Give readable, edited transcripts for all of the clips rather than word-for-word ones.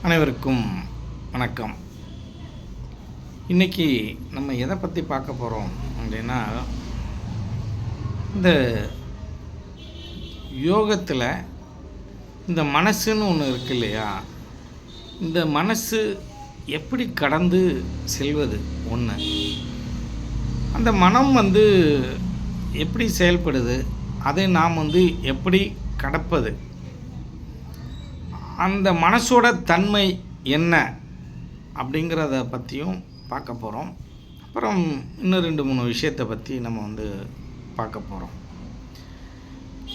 அனைவருக்கும் வணக்கம். இன்றைக்கி நம்ம எதை பற்றி பார்க்க போகிறோம் அப்படின்னா, இந்த யோகத்தில் இந்த மனசுன்னு ஒன்று இருக்கு இல்லையா, இந்த மனசு எப்படி கடந்து செல்வது ஒன்று, அந்த மனம் எப்படி செயல்படுது, அதை நாம் எப்படி கடப்பது, அந்த மனசோட தன்மை என்ன அப்படிங்கிறத பற்றியும் பார்க்க போகிறோம். அப்புறம் இன்னும் 2-3 விஷயத்தை பற்றி நம்ம பார்க்க போகிறோம்.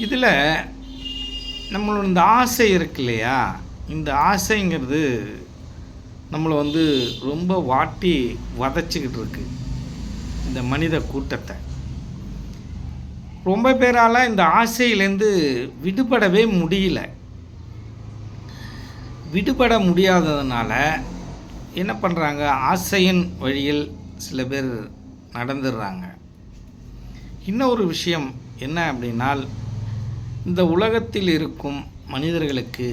இதில் நம்மளோட இந்த ஆசை இருக்கு இல்லையா, இந்த ஆசைங்கிறது நம்மளை ரொம்ப வாட்டி வதச்சிக்கிட்டு இருக்கு இந்த மனித கூட்டத்தை. ரொம்ப பேரால் இந்த ஆசையிலேருந்து விடுபடவே முடியல. விடுபட முடியாததுனால என்ன பண்ணுறாங்க, ஆசையின் வழியில் சில பேர் நடந்துடுறாங்க. இன்னொரு விஷயம் என்ன அப்படின்னால், இந்த உலகத்தில் இருக்கும் மனிதர்களுக்கு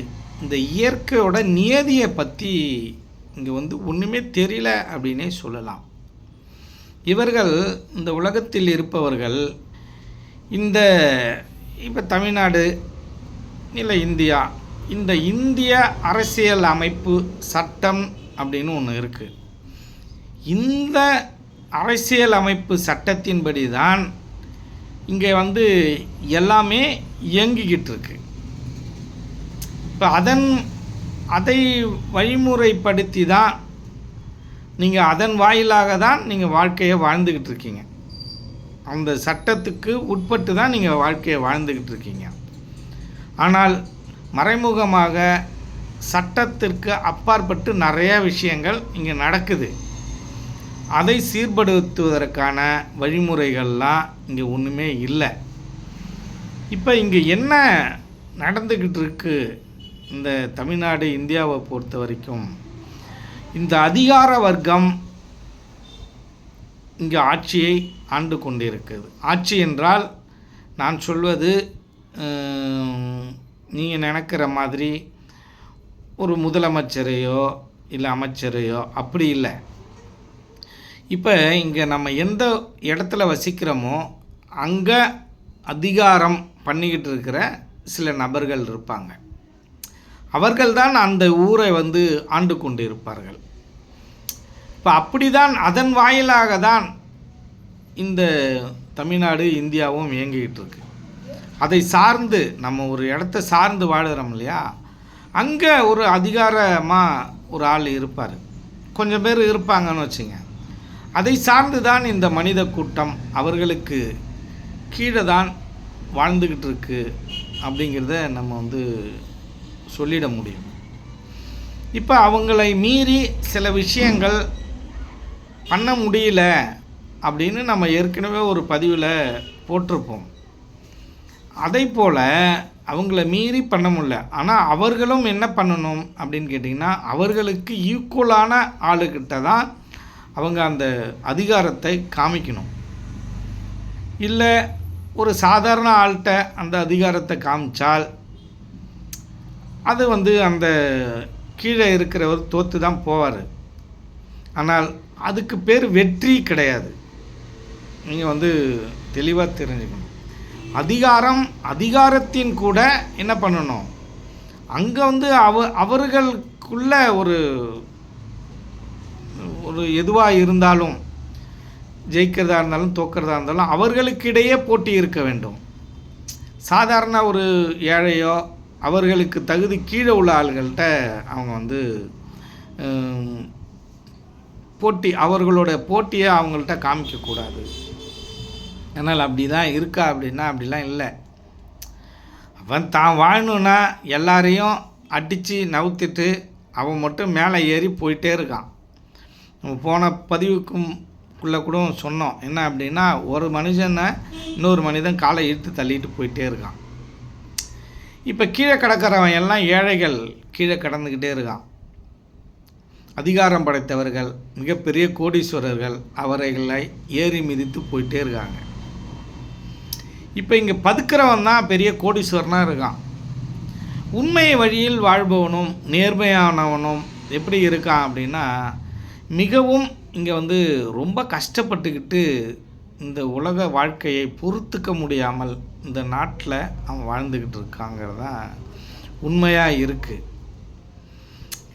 இந்த இயற்கையோட நியதியை பற்றி இங்கே ஒன்றுமே தெரியல அப்படின்னே சொல்லலாம். இவர்கள் இந்த உலகத்தில் இருப்பவர்கள் இப்போ தமிழ்நாடு இல்லை இந்தியா, இந்த இந்திய அரசியல் அமைப்பு சட்டம் அப்படின்னு ஒன்று இருக்குது. இந்த அரசியல் அமைப்பு சட்டத்தின்படி தான் இங்கே எல்லாமே இயங்கிக்கிட்டு இருக்கு. இப்போ அதை வழிமுறைப்படுத்தி தான் நீங்கள் அதன் வாயிலாக தான் நீங்கள் வாழ்க்கையை வாழ்ந்துக்கிட்டு இருக்கீங்க. அந்த சட்டத்துக்கு உட்பட்டு தான் நீங்கள் வாழ்க்கையை வாழ்ந்துக்கிட்டு இருக்கீங்க. ஆனால் மறைமுகமாக சட்டத்திற்கு அப்பாற்பட்டு நிறைய விஷயங்கள் இங்கே நடக்குது. அதை சீர்படுத்துவதற்கான வழிமுறைகள்லாம் இங்கே ஒன்றுமே இல்லை. இப்போ இங்கே என்ன நடந்துக்கிட்டு இருக்கு, இந்த தமிழ்நாடு இந்தியாவை பொறுத்த வரைக்கும் இந்த அதிகார வர்க்கம் இங்கே ஆட்சியை ஆண்டு கொண்டிருக்குது. ஆட்சி என்றால் நான் சொல்வது நீங்கள் நினைக்கிற மாதிரி ஒரு முதலமைச்சரையோ இல்லை அமைச்சரையோ அப்படி இல்லை. இப்போ இங்கே நம்ம எந்த இடத்துல வசிக்கிறோமோ அங்கே அதிகாரம் பண்ணிக்கிட்டு இருக்கிற சில நபர்கள் இருப்பாங்க. அவர்கள்தான் அந்த ஊரை ஆண்டு கொண்டு இருப்பார்கள். இப்போ அப்படி தான் அதன் வாயிலாக தான் இந்த தமிழ்நாடு இந்தியாவும் இயங்கிக்கிட்டு இருக்கு. அதை சார்ந்து நம்ம ஒரு இடத்த சார்ந்து வாழுகிறோம் இல்லையா, அங்கே ஒரு அதிகாரமாக ஒரு ஆள் இருப்பார், கொஞ்சம் பேர் இருப்பாங்கன்னு வச்சுங்க. அதை சார்ந்து தான் இந்த மனித கூட்டம் அவர்களுக்கு கீழே தான் வாழ்ந்துக்கிட்டு இருக்கு அப்படிங்கிறத நம்ம சொல்லிட முடியும். இப்போ அவங்களை மீறி சில விஷயங்கள் பண்ண முடியல அப்படின்னு நம்ம ஏற்கனவே ஒரு பதிவில் போட்டிருப்போம். அதை போல் அவங்கள மீறி பண்ண முடியல. ஆனால் அவர்களும் என்ன பண்ணணும் அப்படின்னு கேட்டிங்கன்னா, அவர்களுக்கு ஈக்குவலான ஆளுக்கிட்ட தான் அவங்க அந்த அதிகாரத்தை காமிக்கணும். இல்லை ஒரு சாதாரண ஆள்கிட்ட அந்த அதிகாரத்தை காமிச்சால் அது அந்த கீழே இருக்கிறவர் தோற்று தான் போவார். ஆனால் அதுக்கு பேர் வெற்றி கிடையாது. நீங்கள் தெளிவாக தெரிஞ்சுக்கணும். அதிகாரத்தின் கூட என்ன பண்ணணும், அங்கே அவர்களுக்குள்ள ஒரு எதுவாக இருந்தாலும், ஜெயிக்கிறதா இருந்தாலும் தோக்கிறதா இருந்தாலும் அவர்களுக்கிடையே போட்டி இருக்க வேண்டும். சாதாரண ஒரு ஏழையோ அவர்களுக்கு தகுதி கீழே உள்ள ஆள்கள்கிட்ட அவங்க அவர்களோட போட்டியை அவங்கள்ட்ட காமிக்கக்கூடாது. அதனால் அப்படி தான் இருக்கா அப்படின்னா அப்படிலாம் இல்லை. அவன் தான் வாழணுன்னா எல்லாரையும் அடித்து நவுத்திட்டு அவன் மட்டும் மேலே ஏறி போயிட்டே இருக்கான். நம்ம போன பதிவுக்குள்ளே கூட சொன்னோம் என்ன அப்படின்னா, ஒரு மனுஷனை இன்னொரு மனிதன் காலை இழுத்து தள்ளிட்டு போயிட்டே இருக்கான். இப்போ கீழே கிடக்கிறவன் எல்லாம் ஏழைகள் கீழே கடந்துக்கிட்டே இருக்கான். அதிகாரம் படைத்தவர்கள் மிகப்பெரிய கோடீஸ்வரர்கள் அவர்களை ஏறி மிதித்து போயிட்டே இருக்காங்க. இப்போ இங்கே பதுக்கிறவன் தான் பெரிய கோடீஸ்வரனாக இருக்கான். உண்மை வழியில் வாழ்பவனும் நேர்மையானவனும் எப்படி இருக்கான் அப்படின்னா, மிகவும் இங்கே வந்து ரொம்ப கஷ்டப்பட்டுக்கிட்டு இந்த உலக வாழ்க்கையை பொறுத்துக்க முடியாமல் இந்த நாட்டில் அவன் வாழ்ந்துக்கிட்டு இருக்காங்கிறது தான் உண்மையாக இருக்குது.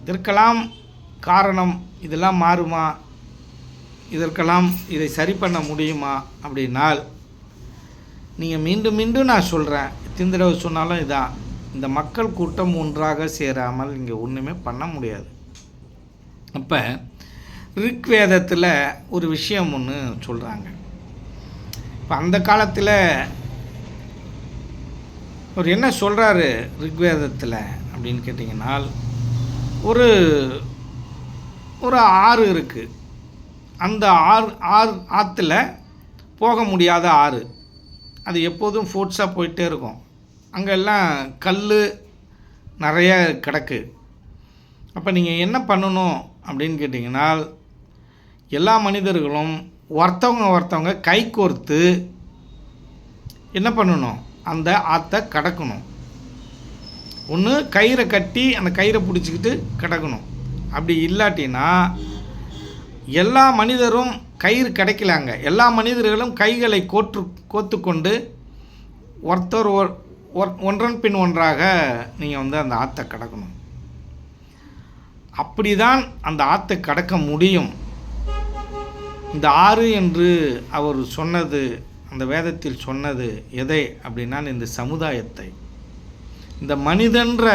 இதற்கெல்லாம் காரணம் இதெல்லாம் மாறுமா, இதற்கெல்லாம் இதை சரி பண்ண முடியுமா அப்படின்னால், நீங்கள் மீண்டும் மீண்டும் நான் சொல்கிறேன், எத்தனை தடவை சொன்னாலும் இதான், இந்த மக்கள் கூட்டம் ஒன்றாக சேராமல் இங்கே ஒன்றுமே பண்ண முடியாது. அப்போ ரிக்வேதத்தில் ஒரு விஷயம் ஒன்று சொல்கிறாங்க. இப்போ அந்த காலத்தில் அவர் என்ன சொல்கிறாரு ரிக்வேதத்தில் அப்படின்னு கேட்டிங்கன்னா, ஒரு ஒரு ஆறு இருக்குது. அந்த ஆற்றுல போக முடியாத ஆறு, அது எப்போதும் ஃபோர்ஸாக போயிட்டே இருக்கும். அங்கெல்லாம் கல் நிறைய கிடக்கு. அப்போ நீங்கள் என்ன பண்ணணும் அப்படின்னு கேட்டிங்கன்னா, எல்லா மனிதர்களும் ஒருத்தவங்க கை கோர்த்து என்ன பண்ணணும், அந்த ஆற்றை கடக்கணும். ஒன்று கயிறை கட்டி அந்த கயிறை பிடிச்சிக்கிட்டு கடக்கணும். அப்படி இல்லாட்டினா எல்லா மனிதரும் கயிறு கிடைக்கலாங்க. எல்லா மனிதர்களும் கைகளை கோத்து கொண்டு ஒருத்தர் ஒன்றன் பின் ஒன்றாக நீங்கள் வந்து அந்த ஆற்றை கடக்கணும். அப்படி தான் அந்த ஆற்றை கடக்க முடியும். இந்த ஆறு என்று அவர் சொன்னது, அந்த வேதத்தில் சொன்னது எதை அப்படின்னா, இந்த சமுதாயத்தை, இந்த மனிதன்ற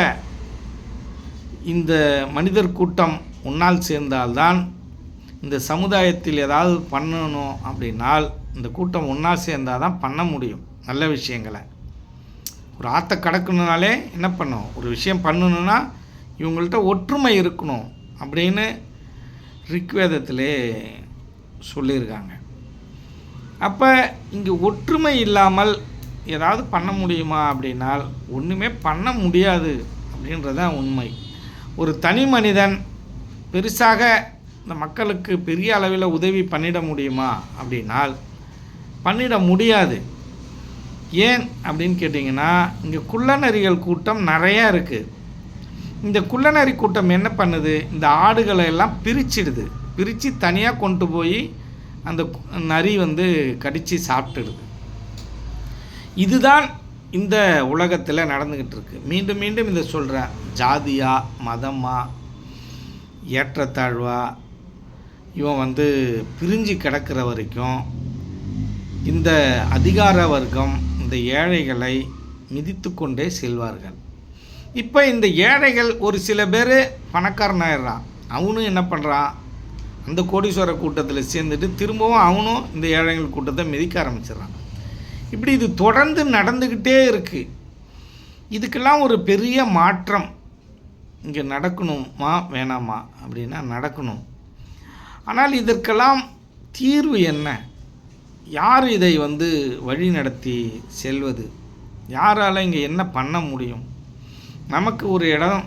இந்த மனிதர் கூட்டம் உன்னால் சேர்ந்தால்தான் இந்த சமுதாயத்தில் ஏதாவது பண்ணணும் அப்படின்னால், இந்த கூட்டம் ஒன்றா சேர்ந்தால் தான் பண்ண முடியும் நல்ல விஷயங்களை. ஒரு ஆற்றை கடக்கணுனாலே என்ன பண்ணும், ஒரு விஷயம் பண்ணணுன்னா இவங்கள்ட்ட ஒற்றுமை இருக்கணும் அப்படின்னு ரிக்வேதத்திலே சொல்லியிருக்காங்க. அப்போ இங்கே ஒற்றுமை இல்லாமல் ஏதாவது பண்ண முடியுமா அப்படின்னால் ஒன்றுமே பண்ண முடியாது அப்படின்றதான் உண்மை. ஒரு தனி மனிதன் பெருசாக இந்த மக்களுக்கு பெரிய அளவில் உதவி பண்ணிட முடியுமா அப்படின்னால் பண்ணிட முடியாது. ஏன் அப்படின்னு கேட்டிங்கன்னா, இங்கே குள்ளநரிகள் கூட்டம் நிறையா இருக்குது. இந்த குள்ளநரி கூட்டம் என்ன பண்ணுது, இந்த ஆடுகளை எல்லாம் பிரிச்சிடுது. பிரித்து தனியாக கொண்டு போய் அந்த நரி வந்து கடித்து சாப்பிட்டுடுது. இதுதான் இந்த உலகத்தில் நடந்துக்கிட்டு இருக்கு. மீண்டும் மீண்டும் இதை சொல்கிறேன், ஜாதியா மதமா ஏற்றத்தாழ்வா இவன் வந்து பிரிஞ்சு கிடக்கிற வரைக்கும் இந்த அதிகார வர்க்கம் இந்த ஏழைகளை மிதித்து கொண்டே செல்வார்கள். இப்போ இந்த ஏழைகள் ஒரு சில பேர் பணக்காரனாயிடுறான், அவனும் என்ன பண்ணுறான், அந்த கோடீஸ்வர கூட்டத்தில் சேர்ந்துட்டு திரும்பவும் அவனும் இந்த ஏழைகள் கூட்டத்தை மிதிக்க ஆரம்பிச்சிடறான். இப்படி இது தொடர்ந்து நடந்துக்கிட்டே இருக்குது. இதுக்கெல்லாம் ஒரு பெரிய மாற்றம் இங்கே நடக்கணுமா வேணாமா அப்படின்னா நடக்கணும். ஆனால் இதற்கெல்லாம் தீர்வு என்ன, யார் இதை வந்து வழி நடத்தி செல்வது, யாரால் இங்கே என்ன பண்ண முடியும்? நமக்கு ஒரு இடம்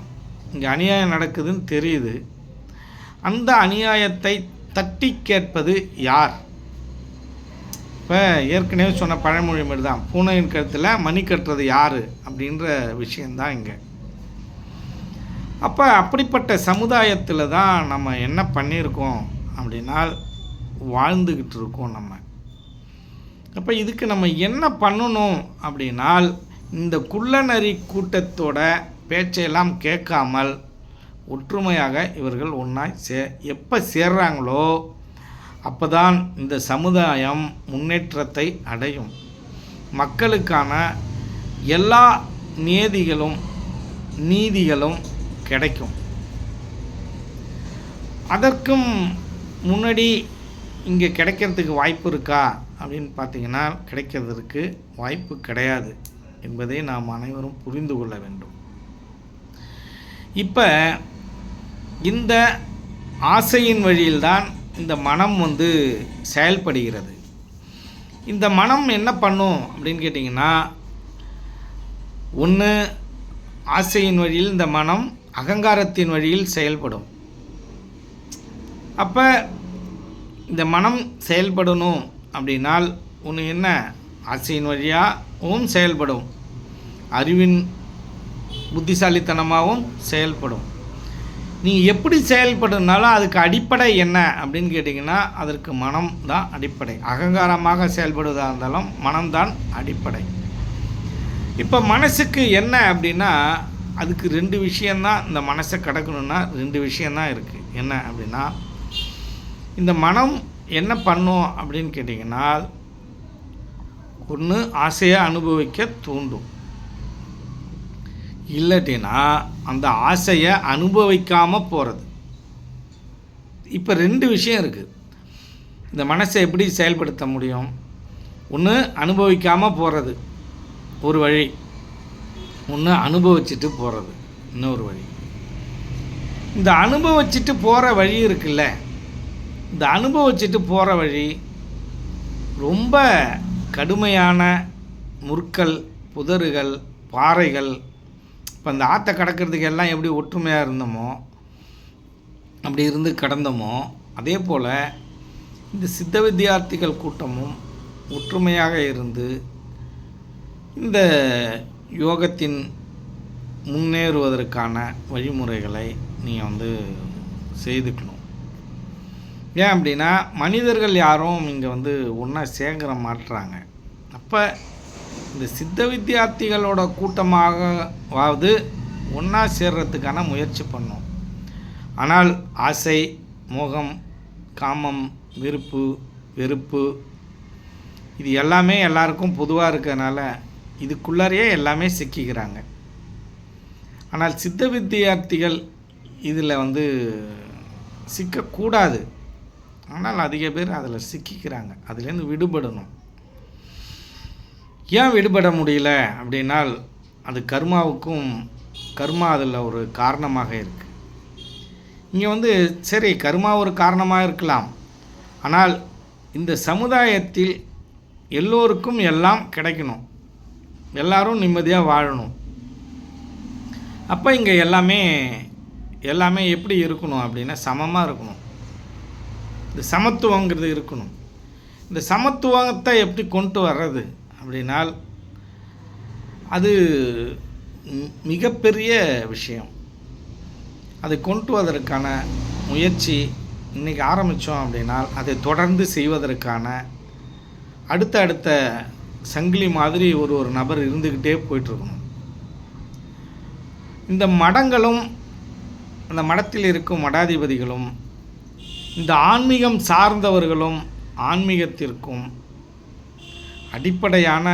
இங்கே அநியாயம் நடக்குதுன்னு தெரியுது, அந்த அநியாயத்தை தட்டி கேட்பது யார்? இப்போ ஏற்கனவே சொன்ன பழமொழி மாதிரி தான், பூனையின் கருத்தில் மணி கட்டுறது யார் அப்படின்ற விஷயந்தான் இங்கே. அப்போ அப்படிப்பட்ட சமுதாயத்தில் தான் நம்ம என்ன பண்ணியிருக்கோம் அப்படின்னா வாழ்ந்துக்கிட்டு இருக்கோம் நம்ம. அப்போ இதுக்கு நம்ம என்ன பண்ணணும் அப்படின்னால், இந்த குள்ளநரி கூட்டத்தோட பேச்சையெல்லாம் கேட்காமல் ஒற்றுமையாக இவர்கள் ஒன்றாய் எப்போ சேர்றாங்களோ அப்போ தான் இந்த சமுதாயம் முன்னேற்றத்தை அடையும். மக்களுக்கான எல்லா நீதிகளும் கிடைக்கும். அதற்கும் முன்னாடி இங்கே கிடைக்கிறதுக்கு வாய்ப்பு இருக்கா அப்படின்னு பார்த்தீங்கன்னா கிடைக்கிறதுக்கு வாய்ப்பு கிடையாது என்பதை நாம் அனைவரும் புரிந்து கொள்ள வேண்டும். இப்போ இந்த ஆசையின் வழியில்தான் இந்த மனம் வந்து செயல்படுகிறது. இந்த மனம் என்ன பண்ணும் அப்படின்னு கேட்டிங்கன்னா, ஒன்று ஆசையின் வழியில் இந்த மனம் அகங்காரத்தின் வழியில் செயல்படும். அப்போ இந்த மனம் செயல்படணும் அப்படின்னால் ஒன்று என்ன, ஆசையின் வழியாகவும் செயல்படும், அறிவின் புத்திசாலித்தனமாகவும் செயல்படும். நீங்கள் எப்படி செயல்படுனாலும் அதுக்கு அடிப்படை என்ன அப்படின்னு கேட்டிங்கன்னா, அதற்கு மனம் தான் அடிப்படை. அகங்காரமாக செயல்படுவதாக இருந்தாலும் மனம்தான் அடிப்படை. இப்போ மனசுக்கு என்ன அப்படின்னா, அதுக்கு 2 விஷயந்தான். இந்த மனசை கடக்கணுன்னா 2 விஷயந்தான் இருக்குது. என்ன அப்படின்னா, இந்த மனம் என்ன பண்ணும் அப்படின்னு கேட்டிங்கன்னா, ஒன்று ஆசையை அனுபவிக்க தூண்டும், இல்லாட்டினா அந்த ஆசையை அனுபவிக்காமல் போகிறது. இப்போ 2 விஷயம் இருக்குது. இந்த மனசை எப்படி செயல்படுத்த முடியும்? ஒன்று அனுபவிக்காமல் போகிறது ஒரு வழி, ஒன்று அனுபவிச்சுட்டு போகிறது இன்னொரு வழி. இந்த அனுபவிச்சுட்டு போகிற வழி இருக்குல்ல, இந்த அனுபவிச்சுட்டு போகிற வழி ரொம்ப கடுமையான முற்கள், புதறுகள், பாறைகள். இப்போ இந்த ஆற்றை கடக்கிறதுக்கு எல்லாம் எப்படி ஒற்றுமையாக இருந்தோமோ, அப்படி இருந்து கடந்தோமோ, அதே போல் இந்த சித்த வித்தியார்த்திகள் கூட்டமும் ஒற்றுமையாக இருந்து இந்த யோகத்தின் முன்னேறுவதற்கான வழிமுறைகளை நீங்கள் செய்துக்கணும். ஏன் அப்படின்னா, மனிதர்கள் யாரும் இங்கே ஒன்றா சேங்கிற மாட்டுறாங்க. அப்போ இந்த சித்த வித்தியார்த்திகளோட கூட்டமாகவாவது ஒன்றா சேர்றதுக்கான முயற்சி பண்ணோம். ஆனால் ஆசை, மோகம், காமம், விருப்பு, வெறுப்பு இது எல்லாமே எல்லாருக்கும் பொதுவாக இருக்கிறதுனால இதுக்குள்ளாரையே எல்லாமே சிக்கிக்கிறாங்க. ஆனால் சித்த வித்தியார்த்திகள் இதில் சிக்கக்கூடாது. ஆனால் அதிக பேர் அதில் சிக்கிக்கிறாங்க. அதுலேருந்து விடுபடணும். ஏன் விடுபட முடியல அப்படின்னால், அது கர்மா அதில் ஒரு காரணமாக இருக்குது. இங்கே சரி, கர்மா ஒரு காரணமாக இருக்கலாம். ஆனால் இந்த சமுதாயத்தில் எல்லோருக்கும் எல்லாம் கிடைக்கணும், எல்லாரும் நிம்மதியாக வாழணும். அப்போ இங்கே எல்லாமே எப்படி இருக்கணும் அப்படின்னா, சமமாக இருக்கணும். இந்த சமத்துவங்கிறது இருக்கணும். இந்த சமத்துவத்தை எப்படி கொண்டு வர்றது அப்படின்னால், அது மிகப்பெரிய விஷயம். அதை கொண்டு வருவதற்கான முயற்சி இன்றைக்கி ஆரம்பித்தோம் அப்படின்னால், அதை தொடர்ந்து செய்வதற்கான அடுத்த சங்கிலி மாதிரி ஒரு நபர் இருந்துக்கிட்டே போயிட்டுருக்கணும். இந்த மடங்களும் அந்த மடத்தில் இருக்கும் மடாதிபதிகளும் இந்த ஆன்மீகம் சார்ந்தவர்களும் ஆன்மீகத்திற்கும் அடிப்படையான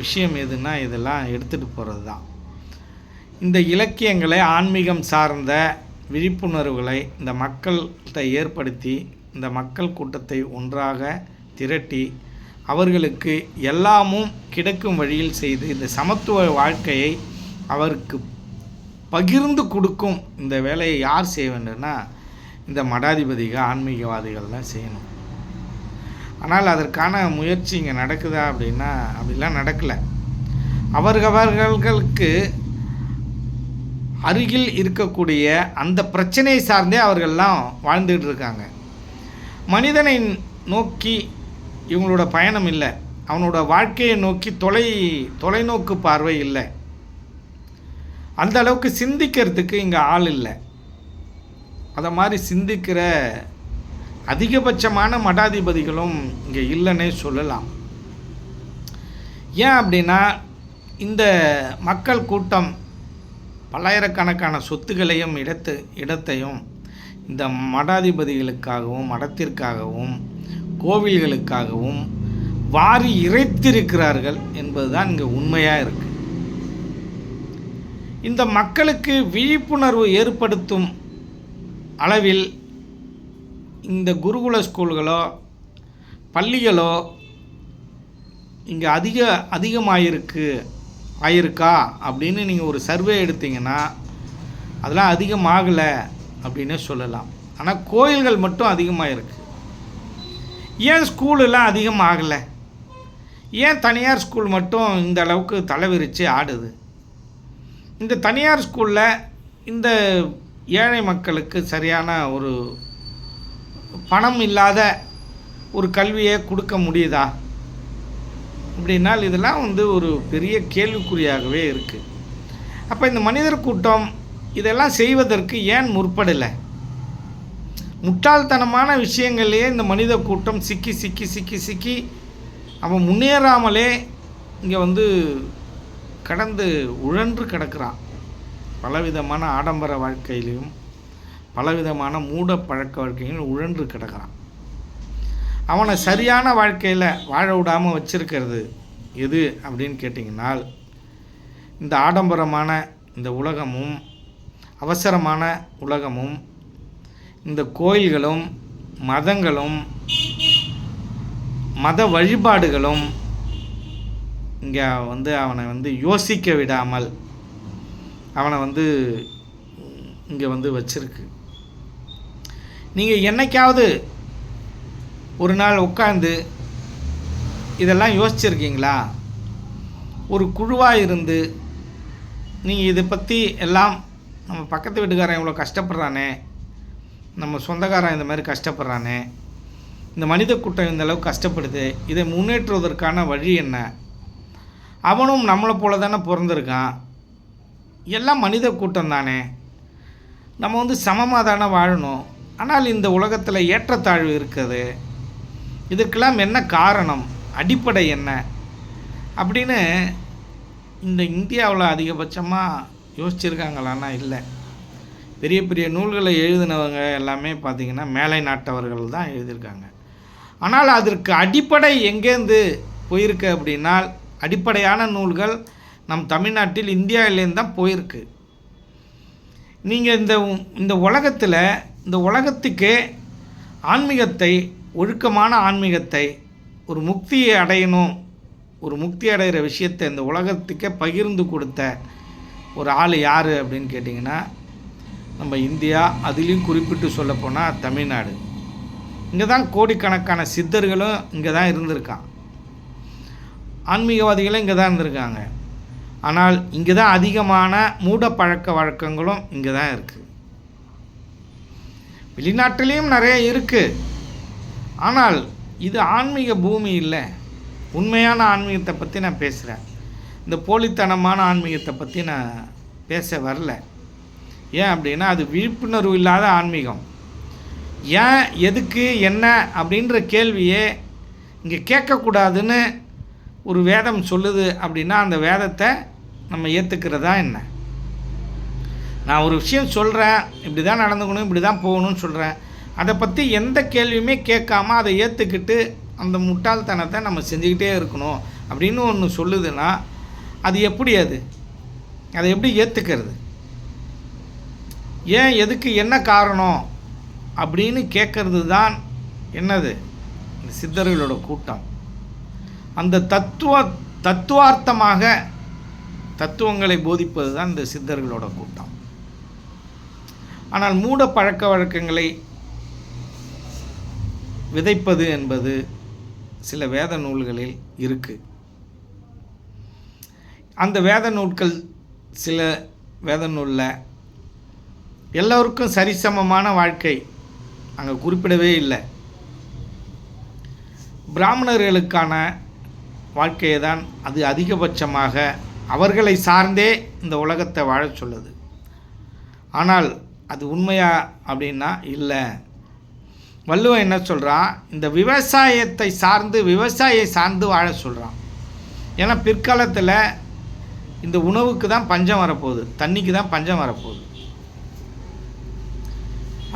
விஷயம் எதுன்னா, இதெல்லாம் எடுத்துகிட்டு போகிறது தான். இந்த இலக்கியங்களை, ஆன்மீகம் சார்ந்த விழிப்புணர்வுகளை இந்த மக்கள்கிட்ட ஏற்படுத்தி, இந்த மக்கள் கூட்டத்தை ஒன்றாக திரட்டி அவர்களுக்கு எல்லாமும் கிடைக்கும் வழியில் செய்து இந்த சமத்துவ வாழ்க்கையை அவருக்கு பகிர்ந்து கொடுக்கும் இந்த வேலையை யார் செய்ய வேண்டும்னா, இந்த மடாதிபதிகள், ஆன்மீகவாதிகள் தான் செய்யணும். ஆனால் அதற்கான முயற்சி இங்கே நடக்குதா அப்படின்னா, அப்படிலாம் நடக்கலை. அவர்களுக்கு அருகில் இருக்கக்கூடிய அந்த பிரச்சனையை சார்ந்தே அவர்கள்லாம் வாழ்ந்துகிட்டு இருக்காங்க. மனிதனை நோக்கி இவங்களோட பயணம் இல்லை, அவனோட வாழ்க்கையை நோக்கி தொலைநோக்கு பார்வை இல்லை. அந்த அளவுக்கு சிந்திக்கிறதுக்கு இங்கே ஆள் இல்லை. அதை மாதிரி சிந்திக்கிற அதிகபட்சமான மடாதிபதிகளும் இங்கே இல்லைன்னே சொல்லலாம். ஏன் அப்படின்னா, இந்த மக்கள் கூட்டம் பல்லாயிரக்கணக்கான சொத்துக்களையும் இடத்தையும் இந்த மடாதிபதிகளுக்காகவும் மடத்திற்காகவும் கோவில்களுக்காகவும் வாரி இறைத்திருக்கிறார்கள் என்பதுதான் இங்கே உண்மையாக இருக்குது. இந்த மக்களுக்கு விழிப்புணர்வு ஏற்படுத்தும் அளவில் இந்த குருகுல ஸ்கூல்களோ பள்ளிகளோ இங்கே ஆயிருக்கா அப்படின்னு நீங்கள் ஒரு சர்வே எடுத்தீங்கன்னா அதெல்லாம் அதிகமாகலை அப்படின்னே சொல்லலாம். ஆனால் கோயில்கள் மட்டும் அதிகமாக இருக்குது. ஏன் ஸ்கூலெல்லாம் அதிகமாகலை? ஏன் தனியார் ஸ்கூல் மட்டும் இந்த அளவுக்கு தலைவிரித்து ஆடுது? இந்த தனியார் ஸ்கூலில் இந்த ஏழை மக்களுக்கு சரியான ஒரு பணம் இல்லாத ஒரு கல்வியை கொடுக்க முடியுதா அப்படின்னால் இதெல்லாம் ஒரு பெரிய கேள்விக்குறியாகவே இருக்குது. அப்போ இந்த மனிதர் கூட்டம் இதெல்லாம் செய்வதற்கு ஏன் முற்படலை? முட்டாள்தனமான விஷயங்கள்லேயே இந்த மனித கூட்டம் சிக்கி சிக்கி சிக்கி சிக்கி அவன் முன்னேறாமலே இங்கே வந்து கடந்து உழன்று கிடக்கிறான். பலவிதமான ஆடம்பர வாழ்க்கையிலையும் பலவிதமான மூட பழக்க வாழ்க்கையிலும் உழன்று கிடக்கிறான். அவனை சரியான வாழ்க்கையில் வாழ விடாமல் வச்சிருக்கிறது எது அப்படின்னு கேட்டிங்கன்னால், இந்த ஆடம்பரமான இந்த உலகமும் அவசரமான உலகமும் இந்த கோயில்களும் மதங்களும் மத வழிபாடுகளும் இங்கே வந்து அவனை வந்து யோசிக்க விடாமல் அவனை வந்து இங்கே வந்து வச்சிருக்கு. நீங்கள் என்னைக்காவது ஒரு நாள் உட்காந்து இதெல்லாம் யோசிச்சிருக்கீங்களா? ஒரு குழுவாக இருந்து நீங்கள் இதை பற்றி எல்லாம், நம்ம பக்கத்து வீட்டுக்காரன் இவ்வளோ கஷ்டப்படுறானே, நம்ம சொந்தக்காரன் இந்த மாதிரி கஷ்டப்படுறானே, இந்த மனித கூட்டம் இந்த அளவுக்கு கஷ்டப்படுது, இதை முன்னேற்றுவதற்கான வழி என்ன? அவனும் நம்மளை போல தானே பிறந்திருக்கான், எல்லாம் மனித கூட்டம் தானே, நம்ம வந்து சமமாக தானே வாழணும். ஆனால் இந்த உலகத்தில் ஏற்றத்தாழ்வு இருக்குது, இதுக்கெல்லாம் என்ன காரணம், அடிப்படை என்ன அப்படின்னு இந்த இந்தியாவில் அதிகபட்சமாக யோசிச்சிருக்காங்களான்னா இல்லை. பெரிய பெரிய நூல்களை எழுதினவங்க எல்லாமே பார்த்திங்கன்னா மேலை நாட்டவர்கள் தான் எழுதியிருக்காங்க. ஆனால் அதற்கு அடிப்படை எங்கேருந்து போயிருக்கு அப்படின்னால், அடிப்படையான நூல்கள் நம் தமிழ்நாட்டில் இந்தியாவிலேருந்து தான் போயிருக்கு. நீங்கள் இந்த உலகத்தில் இந்த உலகத்துக்கே ஆன்மீகத்தை, ஒழுக்கமான ஆன்மீகத்தை, ஒரு முக்தியை அடையணும், ஒரு முக்தி அடைகிற விஷயத்தை இந்த உலகத்துக்கே பகிர்ந்து கொடுத்த ஒரு ஆள் யார் அப்படின்னு கேட்டிங்கன்னா நம்ம இந்தியா. அதுலேயும் குறிப்பிட்டு சொல்லப்போனால் தமிழ்நாடு. இங்கே தான் கோடிக்கணக்கான சித்தர்களும் இங்கே தான் இருந்திருக்கான், ஆன்மீகவாதிகளும் இங்கே தான் இருந்திருக்காங்க. ஆனால் இங்கே தான் அதிகமான மூட பழக்க வழக்கங்களும் இங்கே தான் இருக்குது. வெளிநாட்டிலையும் நிறைய இருக்குது. ஆனால் இது ஆன்மீக பூமி இல்லை. உண்மையான ஆன்மீகத்தை பற்றி நான் பேசுகிறேன். இந்த போலித்தனமான ஆன்மீகத்தை பற்றி நான் பேச வரல. ஏன் அப்படின்னா அது விழிப்புணர்வு இல்லாத ஆன்மீகம். ஏன், எதுக்கு, என்ன அப்படின்ற கேள்வியே இங்கே கேட்கக்கூடாதுன்னு ஒரு வேதம் சொல்லுது அப்படின்னா அந்த வேதத்தை நம்ம ஏற்றுக்கிறதா என்ன? நான் ஒரு விஷயம் சொல்கிறேன், இப்படி தான் நடந்துக்கணும், இப்படி தான் போகணும்னு சொல்கிறேன், அதை பற்றி எந்த கேள்வியுமே கேட்காம அதை ஏற்றுக்கிட்டு அந்த முட்டாள்தனத்தை நம்ம செஞ்சுக்கிட்டே இருக்கணும் அப்படின்னு ஒன்று சொல்லுதுன்னா அது எப்படி, அதை எப்படி ஏற்றுக்கிறது? ஏன், எதுக்கு, என்ன காரணம் அப்படின்னு கேட்கறது தான் என்னது இந்த சித்தர்களோட கூட்டம். அந்த தத்துவார்த்தமாக தத்துவங்களை போதிப்பது தான் இந்த சித்தர்களோட கூட்டம். ஆனால் மூட பழக்க வழக்கங்களை விதைப்பது என்பது சில வேத நூல்களில் இருக்குது. அந்த வேத நூல்கள், சில வேத நூலில் எல்லோருக்கும் சரிசமமான வாழ்க்கை அங்கே குறிப்பிடவே இல்லை. பிராமணர்களுக்கான வாழ்க்கையை தான் அது அதிகபட்சமாக அவர்களை சார்ந்தே இந்த உலகத்தை வாழச் சொல்லுது. ஆனால் அது உண்மையா அப்படின்னா இல்லை. வள்ளுவன் என்ன சொல்கிறான், இந்த விவசாயத்தை சார்ந்து வாழ சொல்கிறான். ஏன்னா பிற்காலத்தில் இந்த உணவுக்கு தான் பஞ்சம் வரப்போகுது, தண்ணிக்கு தான் பஞ்சம் வரப்போகுது.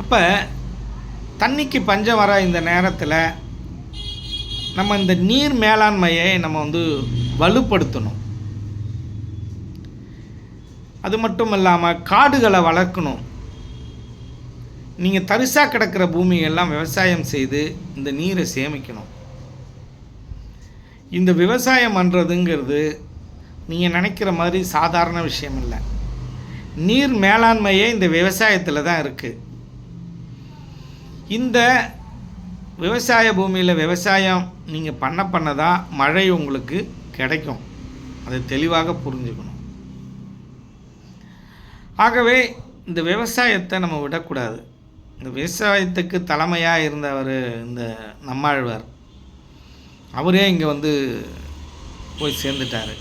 அப்போ தண்ணிக்கு பஞ்சம் வர இந்த நேரத்தில் நம்ம இந்த நீர் மேலாண்மையை நம்ம வந்து வலுப்படுத்தணும். அது மட்டும் இல்லாமல் காடுகளை வளர்க்கணும். நீங்கள் தரிசாக கிடக்கிற பூமியெல்லாம் விவசாயம் செய்து இந்த நீரை சேமிக்கணும். இந்த விவசாயம் பண்ணுறதுங்கிறது நீங்கள் நினைக்கிற மாதிரி சாதாரண விஷயம் இல்லை. நீர் மேலாண்மையே இந்த விவசாயத்தில் தான் இருக்குது. இந்த விவசாய பூமியில் விவசாயம் நீங்கள் பண்ண தான் மழை உங்களுக்கு கிடைக்கும். அதை தெளிவாக புரிஞ்சுக்கணும். ஆகவே இந்த விவசாயத்தை நம்ம விடக்கூடாது. இந்த விவசாயத்துக்கு தலைமையாக இருந்தவர் இந்த நம்மாழ்வார், அவரே இங்கே போய் சேர்ந்துட்டார்.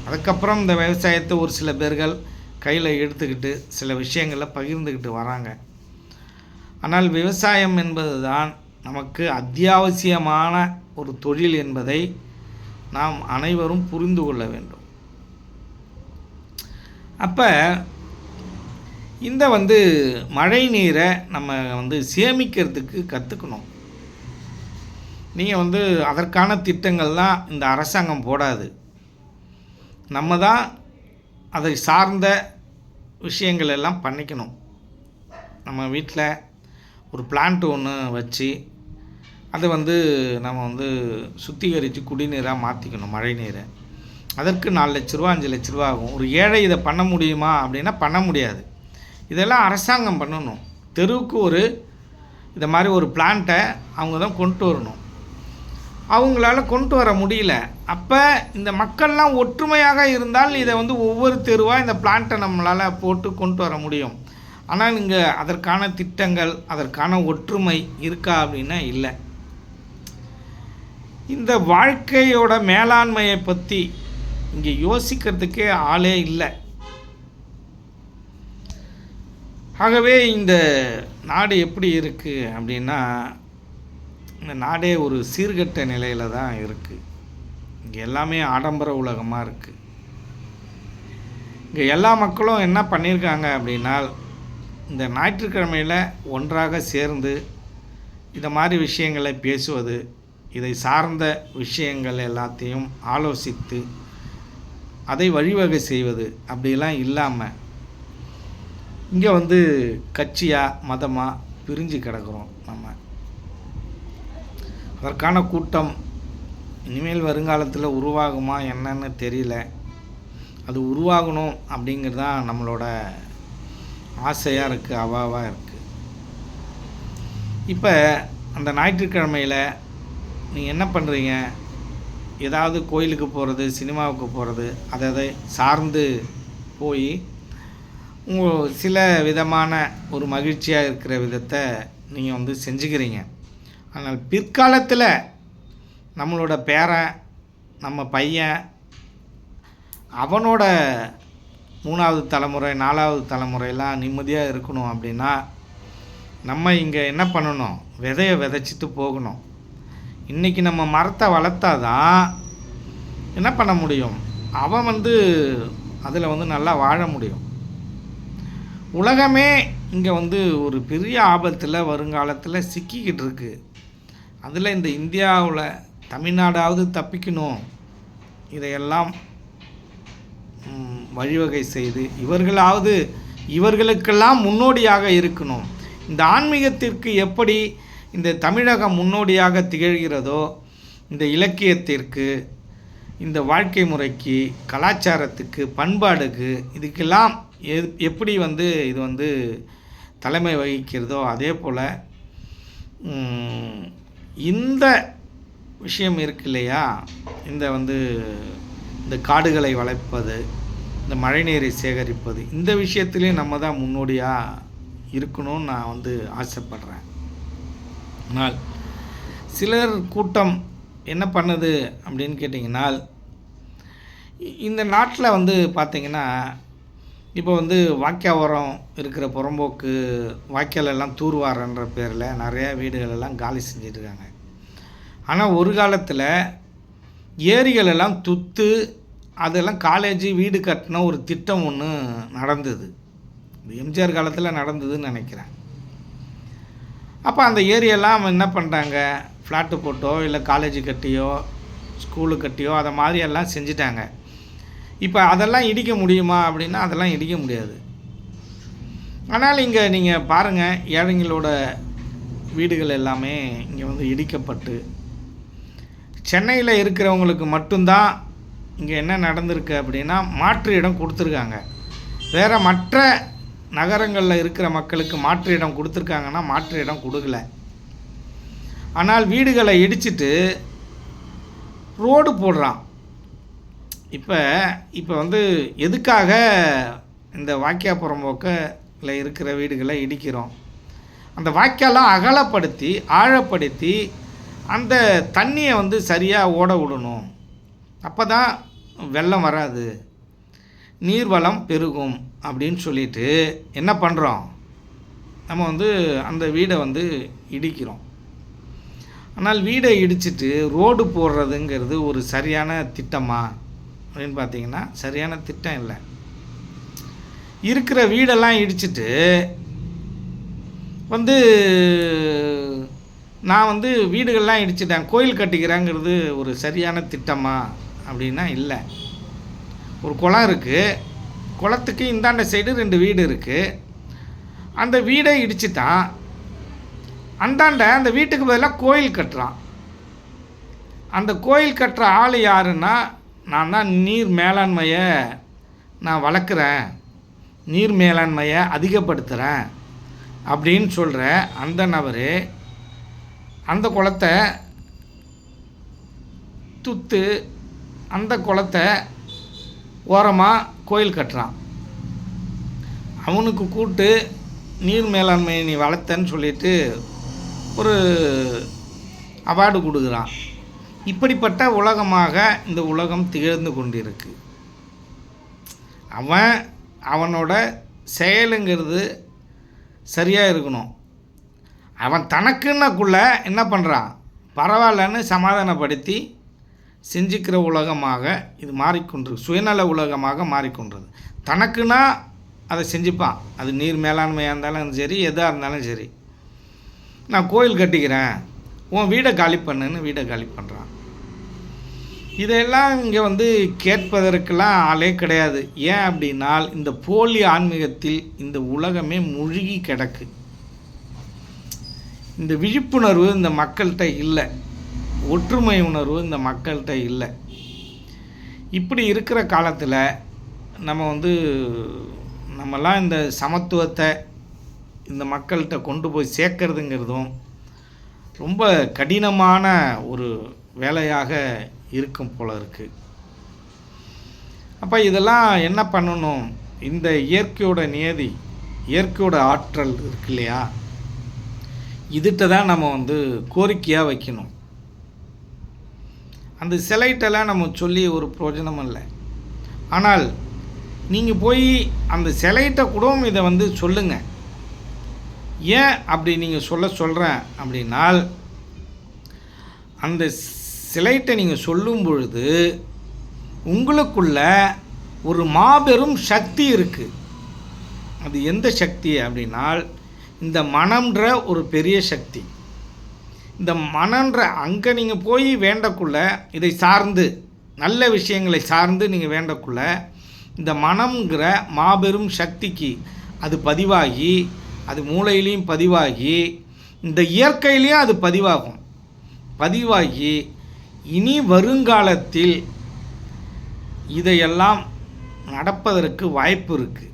அதுக்கப்புறம் இந்த விவசாயத்தை ஒரு சில பேர்கள் கையில் எடுத்துக்கிட்டு சில விஷயங்களை பகிர்ந்துக்கிட்டு வராங்க. ஆனால் விவசாயம் என்பது தான் நமக்கு அத்தியாவசியமான ஒரு தொழில் என்பதை நாம் அனைவரும் புரிந்து கொள்ள வேண்டும். அப்போ இந்த மழை நீரை நம்ம சேமிக்கிறதுக்கு கற்றுக்கணும். நீங்கள் அதற்கான திட்டங்கள் தான் இந்த அரசாங்கம் போடாது. நம்ம தான் அதை சார்ந்த விஷயங்கள் எல்லாம் பண்ணிக்கணும். நம்ம வீட்டில் ஒரு பிளான்ட் ஒன்று வச்சு அதை நம்ம சுத்திகரித்து குடிநீராக மாற்றிக்கணும். மழை நீரை அதற்கு 4 லட்ச ரூபா 5 லட்ச ரூபா ஆகும். ஒரு ஏழை இதை பண்ண முடியுமா அப்படின்னா பண்ண முடியாது. இதெல்லாம் அரசாங்கம் பண்ணணும். தெருவுக்கு இதை மாதிரி ஒரு பிளான்ட்டை அவங்க தான் கொண்டு வரணும். அவங்களால கொண்டு வர முடியல. அப்போ இந்த மக்கள்லாம் ஒற்றுமையாக இருந்தால் இதை ஒவ்வொரு தெருவாக இந்த பிளான்ட்டை நம்மளால் போட்டு கொண்டு வர முடியும். ஆனால் இங்கே அதற்கான திட்டங்கள் அதற்கான ஒற்றுமை இருக்கா அப்படின்னா இல்லை. இந்த வாழ்க்கையோட மேலாண்மையை பற்றி இங்கே யோசிக்கிறதுக்கே ஆளே இல்லை. ஆகவே இந்த நாடு எப்படி இருக்குது அப்படின்னா, இந்த நாடே ஒரு சீர்கெட்ட நிலையில் தான் இருக்குது. இங்கே எல்லாமே ஆடம்பர உலகமாக இருக்குது. இங்கே எல்லா மக்களும் என்ன பண்ணியிருக்காங்க அப்படின்னா, இந்த ஞாயிற்றுக்கிழமையில் ஒன்றாக சேர்ந்து இந்த மாதிரி விஷயங்களை பேசுவது, இதை சார்ந்த விஷயங்கள் எல்லாத்தையும் ஆலோசித்து அதை வழிவகை செய்வது அப்படிலாம் இல்லாமல் இங்கே கட்சியாக மதமாக பிரிஞ்சு கிடக்கிறோம். நம்ம அதற்கான கூட்டம் இனிமேல் வருங்காலத்தில் உருவாகுமா என்னன்னு தெரியல. அது உருவாகணும் அப்படிங்கிறது தான் நம்மளோட ஆசையாக இருக்குது, அவாவாக இருக்குது. இப்போ அந்த ஞாயிற்றுக்கிழமையில் நீங்கள் என்ன பண்ணுறீங்க? ஏதாவது கோயிலுக்கு போகிறது, சினிமாவுக்கு போகிறது, அதை சார்ந்து போய் உங்கள் சில விதமான ஒரு மகிழ்ச்சியாக இருக்கிற விதத்தை நீங்கள் செஞ்சுக்கிறீங்க. ஆனால் பிற்காலத்தில் நம்மளோட பேரன், நம்ம பையன், அவனோட 3வது தலைமுறை 4வது தலைமுறையெல்லாம் நிம்மதியாக இருக்கணும் அப்படின்னா நம்ம இங்கே என்ன பண்ணணும்? விதையை விதைச்சிட்டு போகணும். இன்றைக்கி நம்ம மரத்தை வளர்த்தாதான் என்ன பண்ண முடியும்? அவன் அதில் நல்லா வாழ முடியும். உலகமே இங்கே ஒரு பெரிய ஆபத்தில் வருங்காலத்தில் சிக்கிக்கிட்டு இருக்கு. அதில் இந்த இந்தியாவில் தமிழ்நாடாவது தப்பிக்கணும். இதையெல்லாம் வழிவகை செய்து இவர்களுக்கெல்லாம் முன்னோடியாக இருக்கணும். இந்த ஆன்மீகத்திற்கு எப்படி இந்த தமிழகம் முன்னோடியாக திகழ்கிறதோ, இந்த இலக்கியத்திற்கு, இந்த வாழ்க்கை முறைக்கு, கலாச்சாரத்துக்கு, பண்பாடுக்கு, இதுக்கெல்லாம் எப்படி இது தலைமை வகிக்கிறதோ அதே போல் இந்த விஷயம் இருக்கு இல்லையா? இந்த காடுகளை வளர்ப்பது, இந்த மழைநீரை சேகரிப்பது, இந்த விஷயத்துலேயும் நம்ம தான் முன்னோடியாக இருக்கணும்னு நான் ஆசைப்படுறேன். ஆனால் சிலர் கூட்டம் என்ன பண்ணுது அப்படின்னு கேட்டிங்கன்னா, இந்த நாட்டில் பார்த்திங்கன்னா இப்போ வாய்க்கா ஓரம் இருக்கிற புறம்போக்கு வாய்க்காலெல்லாம் தூர்வாரன்ற பேரில் நிறையா வீடுகளெல்லாம் காலி செஞ்சிட்ருக்காங்க. ஆனால் ஒரு காலத்தில் ஏரிகளெல்லாம் துத்து அதெல்லாம் காலேஜ் வீடு கட்டின ஒரு திட்டம் ஒன்று நடந்தது. எம்ஜிஆர் காலத்தில் நடந்ததுன்னு நினைக்கிறேன். அப்போ அந்த ஏரியெல்லாம் என்ன பண்ணுறாங்க? ஃப்ளாட்டு போட்டோ இல்லை காலேஜ் கட்டியோ ஸ்கூலு கட்டியோ அதை மாதிரியெல்லாம் செஞ்சிட்டாங்க. இப்போ அதெல்லாம் இடிக்க முடியுமா அப்படின்னா அதெல்லாம் இடிக்க முடியாது. ஆனால் இங்கே நீங்கள் பாருங்கள், ஏழைங்களோட வீடுகள் எல்லாமே இங்கே இடிக்கப்பட்டு சென்னையில் இருக்கிறவங்களுக்கு மட்டும்தான் இங்கே என்ன நடந்திருக்கு அப்படின்னா மாற்று இடம் கொடுத்துருக்காங்க. வேறு மற்ற நகரங்களில் இருக்கிற மக்களுக்கு மாற்று இடம் கொடுத்துருக்காங்கன்னா மாற்று இடம் கொடுக்கல. ஆனால் வீடுகளை இடிச்சிட்டு ரோடு போடுறான். இப்போ எதுக்காக இந்த வாய்க்கா புறம்போக்கில் இருக்கிற வீடுகளை இடிக்கிறோம்? அந்த வாய்க்காலாம் அகலப்படுத்தி ஆழப்படுத்தி அந்த தண்ணியை சரியாக ஓட விடணும். அப்போ தான் வெள்ளம் வராது, நீர்வளம் பெருகும் அப்படின்னு சொல்லிட்டு என்ன பண்ணுறோம், நம்ம வந்து அந்த வீடை வந்து இடிக்கிறோம். ஆனால் வீடை இடிச்சிட்டு ரோடு போடுறதுங்கிறது ஒரு சரியான திட்டமா அப்படின்னு பார்த்தீங்கன்னா சரியான திட்டம் இல்லை. இருக்கிற வீடெல்லாம் இடிச்சிட்டு வந்து நான் வந்து வீடுகள்லாம் இடிச்சிட்டேன், கோயில் கட்டிக்கிறேங்கிறது ஒரு சரியான திட்டமா அப்படின்னா இல்லை. ஒரு குளம் இருக்குது, குளத்துக்கு இந்தாண்ட சைடு 2 வீடு இருக்குது. அந்த வீடை இடிச்சிட்டான், அந்தாண்ட அந்த வீட்டுக்கு பதிலாக கோயில் கட்டுறான். அந்த கோயில் கட்டுற ஆள் யாருன்னா, நான் தான் நீர் மேலாண்மையை நான் வளர்க்குறேன், நீர் மேலாண்மையை அதிகப்படுத்துகிறேன் அப்படின்னு சொல்கிற அந்த நபர் அந்த குளத்தை துத்து அந்த குளத்தை ஓரமாக கோயில் கட்டுறான். அவனுக்கு கூட்டு நீர் மேலாண்மையை நீ வளர்த்தன்னு சொல்லிட்டு ஒரு அவார்டு கொடுக்குறான். இப்படிப்பட்ட உலகமாக இந்த உலகம் திகழ்ந்து கொண்டிருக்கு. அவனோட செயலுங்கிறது சரியாக இருக்கணும். அவன் தனக்குன்னக்குள்ளே என்ன பண்ணுறான், பரவாயில்லன்னு சமாதானப்படுத்தி செஞ்சுக்கிற உலகமாக இது மாறிக்கொண்டிருக்கு, சுயநல உலகமாக மாறிக்கொண்டிருக்கு. தனக்குன்னா அதை செஞ்சுப்பான், அது நீர் மேலாண்மையாக இருந்தாலும் சரி, எதாக இருந்தாலும் சரி. நான் கோயில் கட்டிக்கிறேன், உன் வீடை காலி பண்ணுன்னு வீடை காலி பண்ணுறான். இதெல்லாம் இங்கே வந்து கேட்பதற்கெல்லாம் ஆளே கிடையாது. ஏன் அப்படின்னால் இந்த போலி ஆன்மீகத்தில் இந்த உலகமே மூழ்கி கிடக்கு. இந்த விழிப்புணர்வு இந்த மக்கள்கிட்ட இல்லை, ஒற்றுமை உணர்வு இந்த மக்கள்கிட்ட இல்லை. இப்படி இருக்கிற காலத்தில் நம்ம வந்து நம்மலாம் இந்த சமத்துவத்தை இந்த மக்கள்கிட்ட கொண்டு போய் சேர்க்கறதுங்கிறதும் ரொம்ப கடினமான ஒரு வேலையாக இருக்கும் போல இருக்குது. அப்போ இதெல்லாம் என்ன பண்ணணும், இந்த இயற்கையோட நியதி, இயற்கையோட ஆற்றல் இருக்கு இல்லையா, இதுகிட்ட தான் நம்ம வந்து கோரிக்கையாக வைக்கணும். அந்த சிலைட்டெல்லாம் நம்ம சொல்லி ஒரு பிரயோஜனம் இல்லை. ஆனால் நீங்கள் போய் அந்த சிலைட்ட கூட இதை வந்து சொல்லுங்கள். ஏன் அப்படி நீங்கள் சொல்கிறேன் அப்படின்னால், அந்த சிலைட்டை நீங்கள் சொல்லும் பொழுது உங்களுக்குள்ள ஒரு மாபெரும் சக்தி இருக்குது. அது எந்த சக்தி அப்படின்னால், இந்த மனம்ன்ற ஒரு பெரிய சக்தி. இந்த மனம்ன்ற அங்கே நீங்கள் போய் வேண்டக்குள்ள, இதை சார்ந்து நல்ல விஷயங்களை சார்ந்து நீங்கள் வேண்டக்குள்ள, இந்த மனம்ங்கிற மாபெரும் சக்திக்கு அது பதிவாகி, அது மூளையிலையும் பதிவாகி, இந்த இயற்கையிலையும் அது பதிவாகி இனி வருங்காலத்தில் இதையெல்லாம் நடப்பதற்கு வாய்ப்பு இருக்குது.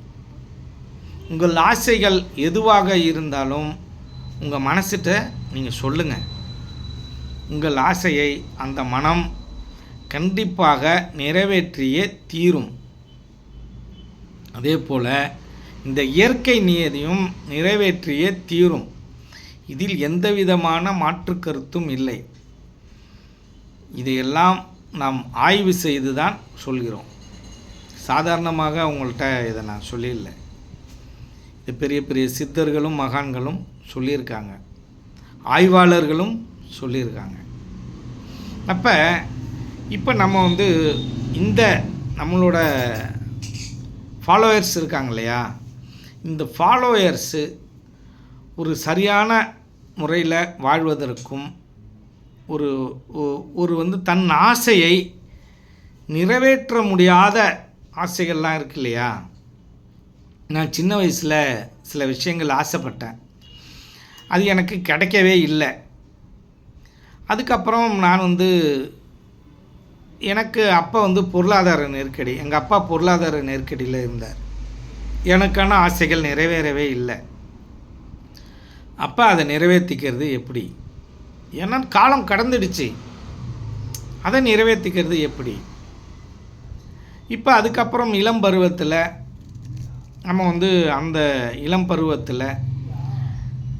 உங்கள் ஆசைகள் எதுவாக இருந்தாலும் உங்கள் மனசிட்ட நீங்கள் சொல்லுங்கள். உங்கள் ஆசையை அந்த மனம் கண்டிப்பாக நிறைவேற்றியே தீரும். அதே போல் இந்த இயற்கை நியதியும் நிறைவேற்றியே தீரும். இதில் எந்த விதமான மாற்று கருத்தும் இல்லை. இதையெல்லாம் நாம் ஆய்வு செய்து தான் சொல்கிறோம். சாதாரணமாக அவங்கள்ட்ட இதை நான் சொல்லிடல. இது பெரிய பெரிய சித்தர்களும் மகான்களும் சொல்லியிருக்காங்க, ஆய்வாளர்களும் சொல்லியிருக்காங்க. அப்போ இப்போ நம்ம வந்து இந்த நம்மளோட ஃபாலோவர்ஸ் இருக்காங்க இல்லையா, இந்த ஃபாலோவர்ஸு ஒரு சரியான முறையில் வாழ்வதற்கும் ஒரு வந்து தன் ஆசையை நிறைவேற்ற முடியாத ஆசைகள்லாம் இருக்கு இல்லையா. நான் சின்ன வயசில் சில விஷயங்கள் ஆசைப்பட்டேன், அது எனக்கு கிடைக்கவே இல்லை. அதுக்கப்புறம் நான் வந்து எனக்கு அப்போ வந்து பொருளாதார நெருக்கடி, எங்கள் அப்பா பொருளாதார நெருக்கடியில் இருந்தார். எனக்கான ஆசைகள் நிறைவேறவே இல்லை. அப்போ அதை நிறைவேற்றிக்கிறது எப்படி, ஏன்னா காலம் கடந்துடுச்சு, அதை நிறைவேற்றிக்கிறது எப்படி. இப்போ அதுக்கப்புறம் இளம் பருவத்தில் நம்ம வந்து அந்த இளம் பருவத்தில்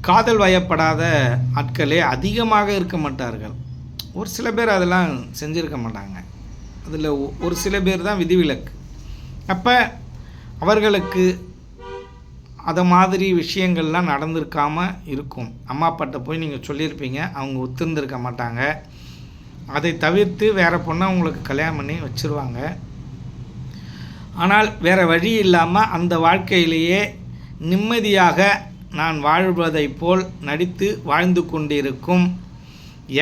காதல் வயப்படாத ஆட்களே அதிகமாக இருக்க மாட்டார்கள். ஒரு சில பேர் அதெல்லாம் செஞ்சுருக்க மாட்டாங்க, அதில் ஒரு சில பேர் தான் விதிவிலக்கு. அப்போ அவர்களுக்கு அதை மாதிரி விஷயங்கள்லாம் நடந்திருக்காமல் இருக்கும். அம்மா அப்பாட்ட போய் நீங்கள் சொல்லியிருப்பீங்க, அவங்க ஒத்துருந்துருக்க மாட்டாங்க. அதை தவிர்த்து வேறு பொண்ணை உங்களுக்கு கல்யாணம் பண்ணி வச்சுருவாங்க. ஆனால் வேறு வழி இல்லாமல் அந்த வாழ்க்கையிலேயே நிம்மதியாக நான் வாழ்வதைப் போல் நடித்து வாழ்ந்து கொண்டிருக்கும்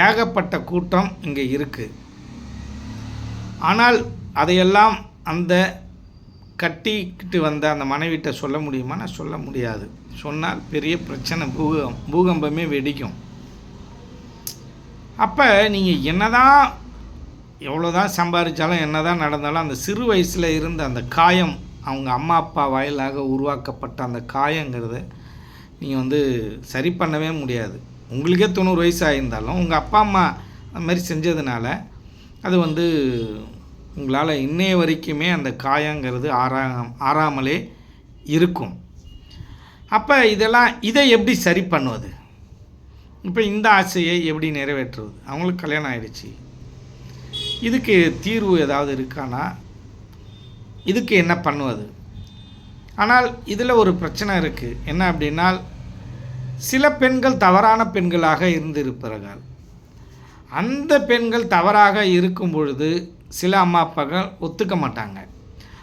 ஏகப்பட்ட கூட்டம் இங்கே இருக்குது. ஆனால் அதையெல்லாம் அந்த கட்டிக்கிட்டு வந்த அந்த மனைவிட்ட சொல்ல முடியுமா? நான் சொல்ல முடியாது. சொன்னால் பெரிய பிரச்சனை, பூகம்பமே வெடிக்கும். அப்போ நீங்கள் என்னதான் எவ்வளோதான் சம்பாதிச்சாலும் என்னதான் நடந்தாலும் அந்த சிறு வயசில் இருந்த அந்த காயம், அவங்க அம்மா அப்பா வாயிலாக உருவாக்கப்பட்ட அந்த காயங்கிறத நீங்கள் சரி பண்ணவே முடியாது. உங்களுக்கே 90 வயசு ஆகியிருந்தாலும் உங்கள் அப்பா அம்மா அந்த மாதிரி செஞ்சதுனால அது உங்களால் இன்னைய வரைக்குமே அந்த காயங்கிறது ஆறாமலே இருக்கும். அப்போ இதை எப்படி சரி பண்ணுவது? இப்போ இந்த ஆசையை எப்படி நிறைவேற்றுவது? அவங்களுக்கு கல்யாணம் ஆகிடுச்சு, இதுக்கு தீர்வு ஏதாவது இருக்கானா? இதுக்கு என்ன பண்ணுவது? ஆனால் இதில் ஒரு பிரச்சனை இருக்குது. என்ன அப்படின்னா, சில பெண்கள் தவறான பெண்களாக இருந்திருப்பார்கள். அந்த பெண்கள் தவறாக இருக்கும் பொழுது சில அம்மா அப்பாக்கள் ஒத்துக்க மாட்டாங்க.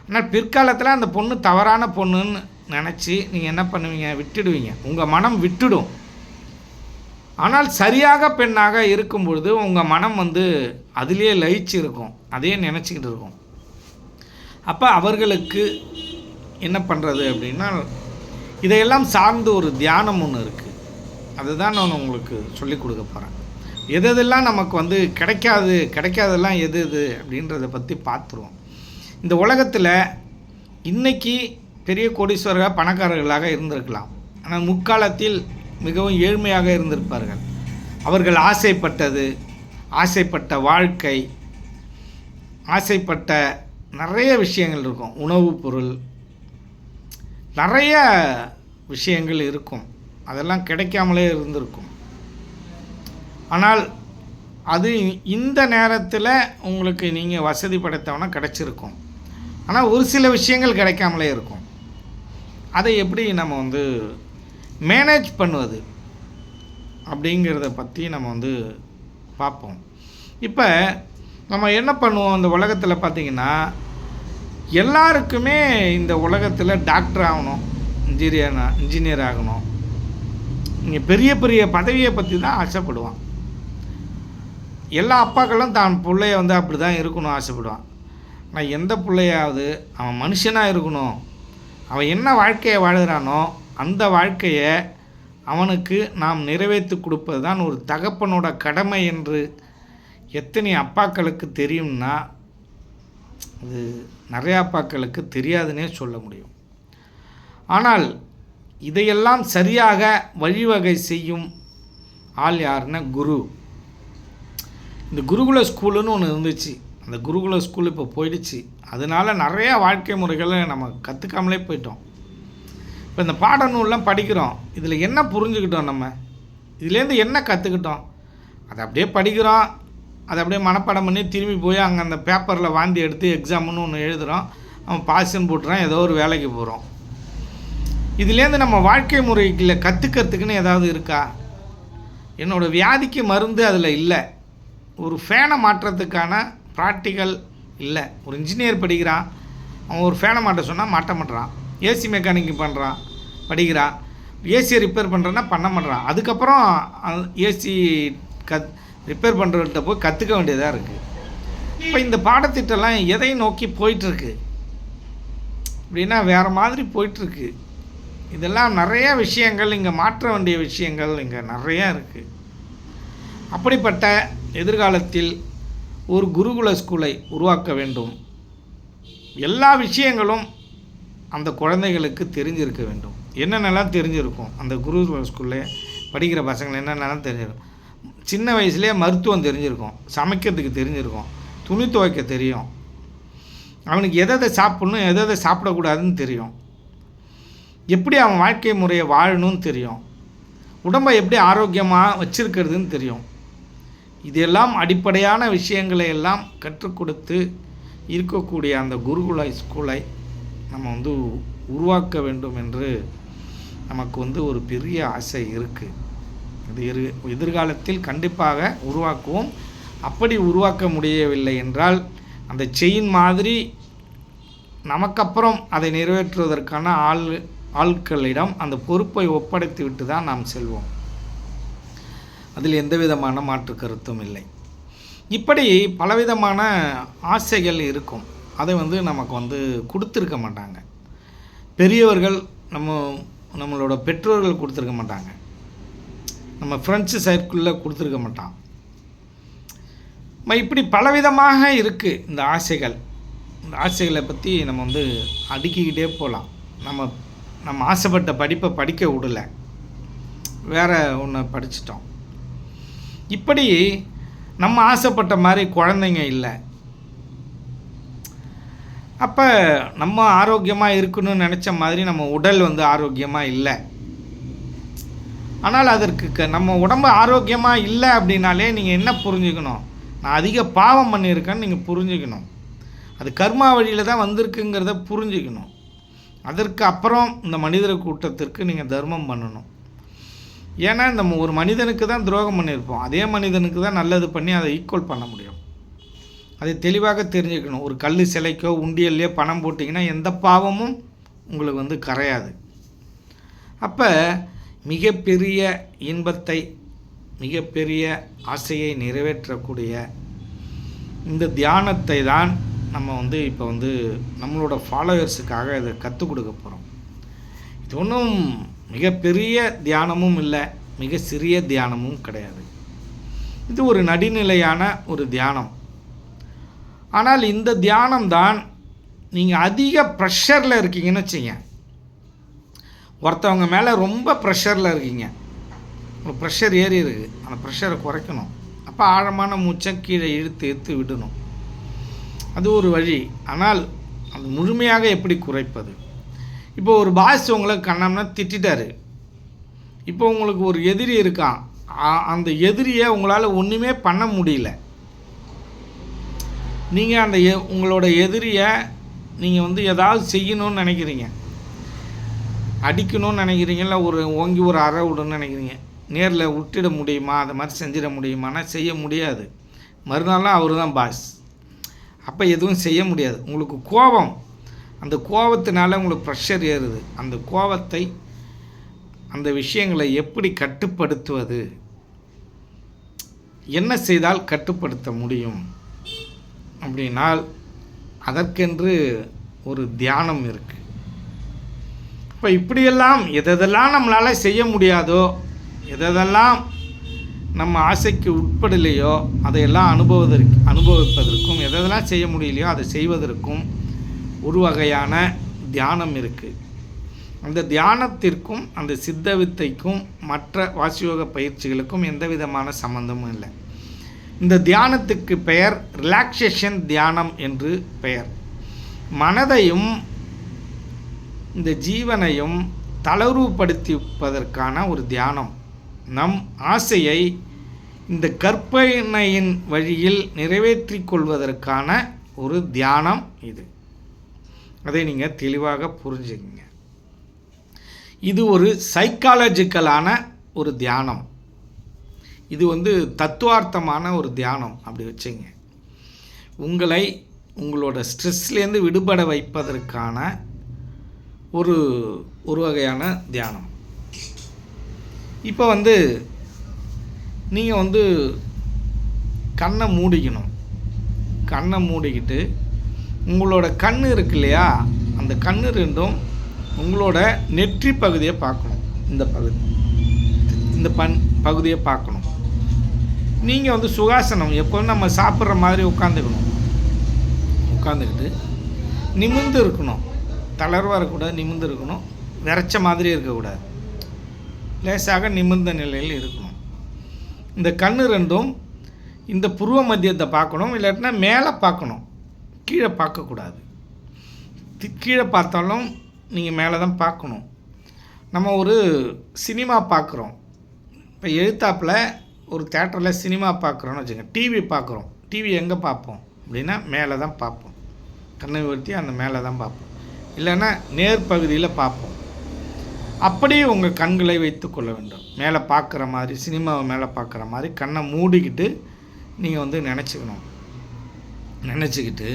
ஆனால் பிற்காலத்தில் அந்த பொண்ணு தவறான பொண்ணுன்னு நினச்சி நீங்கள் என்ன பண்ணுவீங்க? விட்டுடுவீங்க. உங்கள் மனம் விட்டுடும். ஆனால் சரியாக பெண்ணாக இருக்கும் பொழுது உங்கள் மனம் அதிலே லயிச்சு இருக்கும், அதையே நினச்சிக்கிட்டு இருக்கும். அப்போ அவர்களுக்கு என்ன பண்ணுறது அப்படின்னா, இதையெல்லாம் சார்ந்து ஒரு தியானம் ஒன்று இருக்குது. அதுதான் நான் உங்களுக்கு சொல்லிக் கொடுக்க போகிறேன். எதெல்லாம் நமக்கு கிடைக்காதெல்லாம் எது அப்படின்றத பற்றி பார்த்துருவோம். இந்த உலகத்தில் இன்றைக்கி பெரிய கோடீஸ்வரர்கள் பணக்காரர்களாக இருந்திருக்கலாம். ஆனால் முற்காலத்தில் மிகவும் ஏழ்மையாக இருந்திருப்பார்கள். அவர்கள் ஆசைப்பட்ட வாழ்க்கை, ஆசைப்பட்ட நிறைய விஷயங்கள் இருக்கும். உணவுப் பொருள், நிறைய விஷயங்கள் இருக்கும். அதெல்லாம் கிடைக்காமலே இருந்திருக்கும். ஆனால் அது இந்த நேரத்தில் உங்களுக்கு நீங்கள் வசதி படைத்தவனா கிடச்சிருக்கும். ஆனால் ஒரு சில விஷயங்கள் கிடைக்காமலே இருக்கும். அதை எப்படி நம்ம மேனேஜ் பண்ணுவது அப்படிங்கிறத பற்றி நம்ம பார்ப்போம். இப்போ நம்ம என்ன பண்ணுவோம்? இந்த உலகத்தில் பார்த்திங்கன்னா, எல்லாருக்குமே இந்த உலகத்தில் டாக்டர் ஆகணும், இன்ஜினியர் ஆகணும், இங்கே பெரிய பெரிய பதவியை பற்றி தான் ஆசைப்படுவான். எல்லா அப்பாக்களும் தான் பிள்ளைய அப்படி தான் இருக்கணும் ஆசைப்படுவான். ஆனால் எந்த பிள்ளையாவது அவன் மனுஷனாக இருக்கணும், அவன் என்ன வாழ்க்கையை வாழுகிறானோ அந்த வாழ்க்கையை அவனுக்கு நாம் நிறைவேற்றி கொடுப்பது தான் ஒரு தகப்பனோட கடமை என்று எத்தனை அப்பாக்களுக்கு தெரியும்னா, அது நிறைய அப்பாக்களுக்கு தெரியாதுன்னே சொல்ல முடியும். ஆனால் இதையெல்லாம் சரியாக வழிவகை செய்யும் ஆள் யாருன்னா குரு. இந்த குருகுல ஸ்கூலுன்னு ஒன்று இருந்துச்சு. அந்த குருகுல ஸ்கூல் இப்போ போயிடுச்சு. அதனால் நிறையா வாழ்க்கை முறைகளை நம்ம கற்றுக்காமலே போயிட்டோம். இப்போ இந்த பாடநூல்லாம் படிக்கிறோம், இதில் என்ன புரிஞ்சுக்கிட்டோம்? நம்ம இதுலேருந்து என்ன கற்றுக்கிட்டோம்? அதை அப்படியே படிக்கிறோம், அதை அப்படியே மனப்பாடம் பண்ணி திரும்பி போய் அங்கே அந்த பேப்பரில் வாந்தி எடுத்து எக்ஸாம்னு ஒன்று எழுதுகிறோம், அவன் பாஸ்ன்னு போட்டுறான், ஏதோ ஒரு வேலைக்கு போகிறோம். இதுலேருந்து நம்ம வாழ்க்கை முறைகளில் கற்றுக்கிறதுக்குன்னு ஏதாவது இருக்கா? என்னோடய வியாதிக்கு மருந்து அதில் இல்லை. ஒரு ஃபேனை மாட்டுறதுக்கான ப்ராக்டிக்கல் இல்லை. ஒரு இன்ஜினியர் படிக்கிறான், அவன் ஒரு ஃபேனை மாட்ட சொன்னால் மாட்ட மாட்டுறான். ஏசி மெக்கானிக் பண்ணுறான், படிக்கிறான், ஏசியை ரிப்பேர் பண்ணுறேன்னா பண்ண மாட்டுறான். அதுக்கப்புறம் ஏசி ரிப்பேர் பண்ணுறவர்கிட்ட போய் கற்றுக்க வேண்டியதாக இருக்குது. இப்போ இந்த பாடத்திட்டம்லாம் எதை நோக்கி போயிட்டுருக்கு அப்படின்னா வேறு மாதிரி போயிட்டுருக்கு. இதெல்லாம் நிறைய விஷயங்கள் இங்கே மாற்ற வேண்டிய விஷயங்கள் இங்கே நிறையா இருக்குது. அப்படிப்பட்ட எதிர்காலத்தில் ஒரு குருகுல ஸ்கூலை உருவாக்க வேண்டும். எல்லா விஷயங்களும் அந்த குழந்தைகளுக்கு தெரிஞ்சிருக்க வேண்டும். என்னென்னலாம் தெரிஞ்சிருக்கும் அந்த குருகுல ஸ்கூலில் படிக்கிற பசங்களை என்னென்னலாம் தெரிஞ்சிருக்கும்? சின்ன வயசுலேயே மருத்துவம் தெரிஞ்சிருக்கும், சமைக்கிறதுக்கு தெரிஞ்சிருக்கும், துணி துவைக்க தெரியும், அவனுக்கு எதை சாப்பிட்ணும் எதை சாப்பிடக்கூடாதுன்னு தெரியும், எப்படி அவன் வாழ்க்கை முறையை வாழணும்னு தெரியும், உடம்பை எப்படி ஆரோக்கியமாக வச்சிருக்கிறதுன்னு தெரியும். இதெல்லாம் அடிப்படையான விஷயங்களை எல்லாம் கற்றுக் கொடுத்து இருக்கக்கூடிய அந்த குருகுல ஸ்கூலை நம்ம வந்து உருவாக்க வேண்டும் என்று நமக்கு வந்து ஒரு பெரிய ஆசை இருக்குது. இது எதிர்காலத்தில் கண்டிப்பாக உருவாக்குவோம். அப்படி உருவாக்க முடியவில்லை என்றால் அந்த செயின் மாதிரி நமக்கப்புறம் அதை நிறைவேற்றுவதற்கான ஆட்களிடம் அந்த பொறுப்பை ஒப்படைத்து விட்டு தான் நாம் செல்வோம். அதில் எந்த விதமான மாற்று கருத்தும் இல்லை. இப்படி பலவிதமான ஆசைகள் இருக்கும். அதை வந்து நமக்கு வந்து கொடுத்துருக்க மாட்டாங்க. பெரியவர்கள் நம்மளோட பெற்றோர்கள் கொடுத்துருக்க மாட்டாங்க. நம்ம ஃப்ரெண்ட்ஸு சர்க்கிளில் கொடுத்துருக்க மாட்டான். இப்படி பலவிதமாக இருக்குது இந்த ஆசைகள். இந்த ஆசைகளை பற்றி நம்ம வந்து அடுக்கிக்கிட்டே போகலாம். நம்ம ஆசைப்பட்ட படிப்பை படிக்க விடலை, வேறு ஒன்று படிச்சிட்டோம். இப்படி நம்ம ஆசைப்பட்ட மாதிரி குழந்தைங்க இல்லை. அப்போ நம்ம ஆரோக்கியமாக இருக்கணும்னு நினச்ச மாதிரி நம்ம உடல் வந்து ஆரோக்கியமாக இல்லை. ஆனால் அதற்கு நம்ம உடம்பு ஆரோக்கியமாக இல்லை அப்படின்னாலே நீங்கள் என்ன புரிஞ்சுக்கணும்? நான் அதிக பாவம் பண்ணியிருக்கேன்னு நீங்கள் புரிஞ்சுக்கணும். அது கர்மா வழியில் தான் வந்திருக்குங்கிறத புரிஞ்சுக்கணும். அதற்கு அப்புறம் இந்த மனிதர் கூட்டத்திற்கு நீங்கள் தர்மம் பண்ணணும். ஏன்னா நம்ம ஒரு மனிதனுக்கு தான் துரோகம் பண்ணியிருப்போம், அதே மனிதனுக்கு தான் நல்லது பண்ணி அதை ஈக்குவல் பண்ண முடியும். அதை தெளிவாக தெரிஞ்சுக்கணும். ஒரு கல் சிலைக்கோ உண்டியல்லையோ பணம் போட்டிங்கன்னா எந்த பாவமும் உங்களுக்கு வந்து கரையாது. அப்போ மிகப்பெரிய இன்பத்தை, மிகப்பெரிய ஆசையை நிறைவேற்றக்கூடிய இந்த தியானத்தை தான் நம்ம வந்து இப்போ வந்து நம்மளோட ஃபாலோவர்ஸுக்காக இதை கற்றுக் கொடுக்க போகிறோம். இது ஒன்றும் மிகப்பெரிய தியானமும் இல்லை, மிக சிறிய தியானமும் கிடையாது. இது ஒரு நடுநிலையான ஒரு தியானம். ஆனால் இந்த தியானம் தான் நீங்கள் அதிக ப்ரெஷரில் இருக்கீங்கன்னு வச்சுங்க. ஒருத்தவங்க மேலே ரொம்ப ப்ரெஷரில் இருக்கீங்க, ஒரு ப்ரெஷர் ஏறி இருக்குது, அந்த ப்ரெஷரை குறைக்கணும். அப்போ ஆழமான மூச்சை கீழே இழுத்து விடணும். அது ஒரு வழி. ஆனால் அது முழுமையாக எப்படி குறைப்பது? இப்போ ஒரு பாஸ் உங்களை கண்ணம்னா திட்டாரு. இப்போ உங்களுக்கு ஒரு எதிரி இருக்கான். அந்த எதிரியை உங்களால் ஒன்றுமே பண்ண முடியல. நீங்கள் அந்த உங்களோட எதிரியை நீங்கள் வந்து ஏதாவது செய்யணும்னு நினைக்கிறீங்க, அடிக்கணும்னு நினைக்கிறீங்க, இல்லை ஓங்கி ஒரு அறை விடணும்னு நினைக்கிறீங்க. நேரில் விட்டுட முடியுமா? அதை மாதிரி செஞ்சிட முடியுமானா செய்ய முடியாது. மறுநாளும் அவர் தான் பாஸ். அப்போ எதுவும் செய்ய முடியாது. உங்களுக்கு கோபம், அந்த கோபத்தினால உங்களுக்கு ப்ரெஷர் ஏறுது. அந்த கோபத்தை, அந்த விஷயங்களை எப்படி கட்டுப்படுத்துவது, என்ன செய்தால் கட்டுப்படுத்த முடியும் அப்படின்னால் அதற்கென்று ஒரு தியானம் இருக்குது. இப்போ இப்படியெல்லாம் எதெல்லாம் நம்மளால் செய்ய முடியாதோ, எதெல்லாம் நம்ம ஆசைக்கு உட்படலையோ அதையெல்லாம் அனுபவிப்பதற்கும், எதெல்லாம் செய்ய முடியலையோ அதை செய்வதற்கும் ஒரு வகையான தியானம் இருக்குது. அந்த தியானத்திற்கும் அந்த சித்த வித்தைக்கும் மற்ற வாசியோக பயிற்சிகளுக்கும் எந்த விதமான சம்பந்தமும் இல்லை. இந்த தியானத்துக்கு பெயர் ரிலாக்ஸேஷன் தியானம் என்று பெயர். மனதையும் இந்த ஜீவனையும் தளர்வுபடுத்திப்பதற்கான ஒரு தியானம். நம் ஆசையை இந்த கற்பனையின் வழியில் நிறைவேற்றி கொள்வதற்கான ஒரு தியானம் இது. அதை நீங்கள் தெளிவாக புரிஞ்சுக்கங்க. இது ஒரு சைக்காலஜிக்கலான ஒரு தியானம். இது வந்து தத்துவார்த்தமான ஒரு தியானம். அப்படி வச்சுங்க. உங்களை உங்களோட ஸ்ட்ரெஸ்லேருந்து விடுபட வைப்பதற்கான ஒரு வகையான தியானம். இப்போ வந்து நீங்கள் வந்து கண்ணை மூடிக்கணும். கண்ணை மூடிக்கிட்டு உங்களோட கண் இருக்கு இல்லையா, அந்த கண் ரெண்டும் உங்களோட நெற்றி பகுதியை பார்க்கணும். இந்த பகுதியை பார்க்கணும். நீங்கள் வந்து சுகாசனம் எப்போதும் நம்ம சாப்பிட்ற மாதிரி உட்காந்துக்கிட்டு நிமிர்ந்து இருக்கணும். தளர்வாக இருக்கக்கூடாது, நிமிர்ந்து இருக்கணும். விரைச்ச மாதிரி இருக்கக்கூடாது, லேசாக நிமிர்ந்த நிலையில் இருக்கணும். இந்த கண் ரெண்டும் இந்த புருவ மத்தியத்தை பார்க்கணும், இல்லாட்டினா மேலே பார்க்கணும், கீழே பார்க்கக்கூடாது. கீழே பார்த்தாலும் நீங்கள் மேலே தான் பார்க்கணும். நம்ம ஒரு சினிமா பார்க்குறோம். இப்போ எழுத்தாப்பில் ஒரு தேட்டரில் சினிமா பார்க்குறோன்னு வச்சுக்கோங்க. டிவி பார்க்குறோம். டிவி எங்கே பார்ப்போம் அப்படின்னா மேலே தான் பார்ப்போம். கண்ணை உயர்த்தி அந்த மேலே தான் பார்ப்போம். இல்லைன்னா நேர் பகுதியில் பார்ப்போம். அப்படி உங்கள் கண்களை வைத்து கொள்ள வேண்டும். மேலே பார்க்குற மாதிரி, சினிமாவை மேலே பார்க்குற மாதிரி கண்ணை மூடிக்கிட்டு நீங்கள் வந்து நினச்சிக்கிட்டு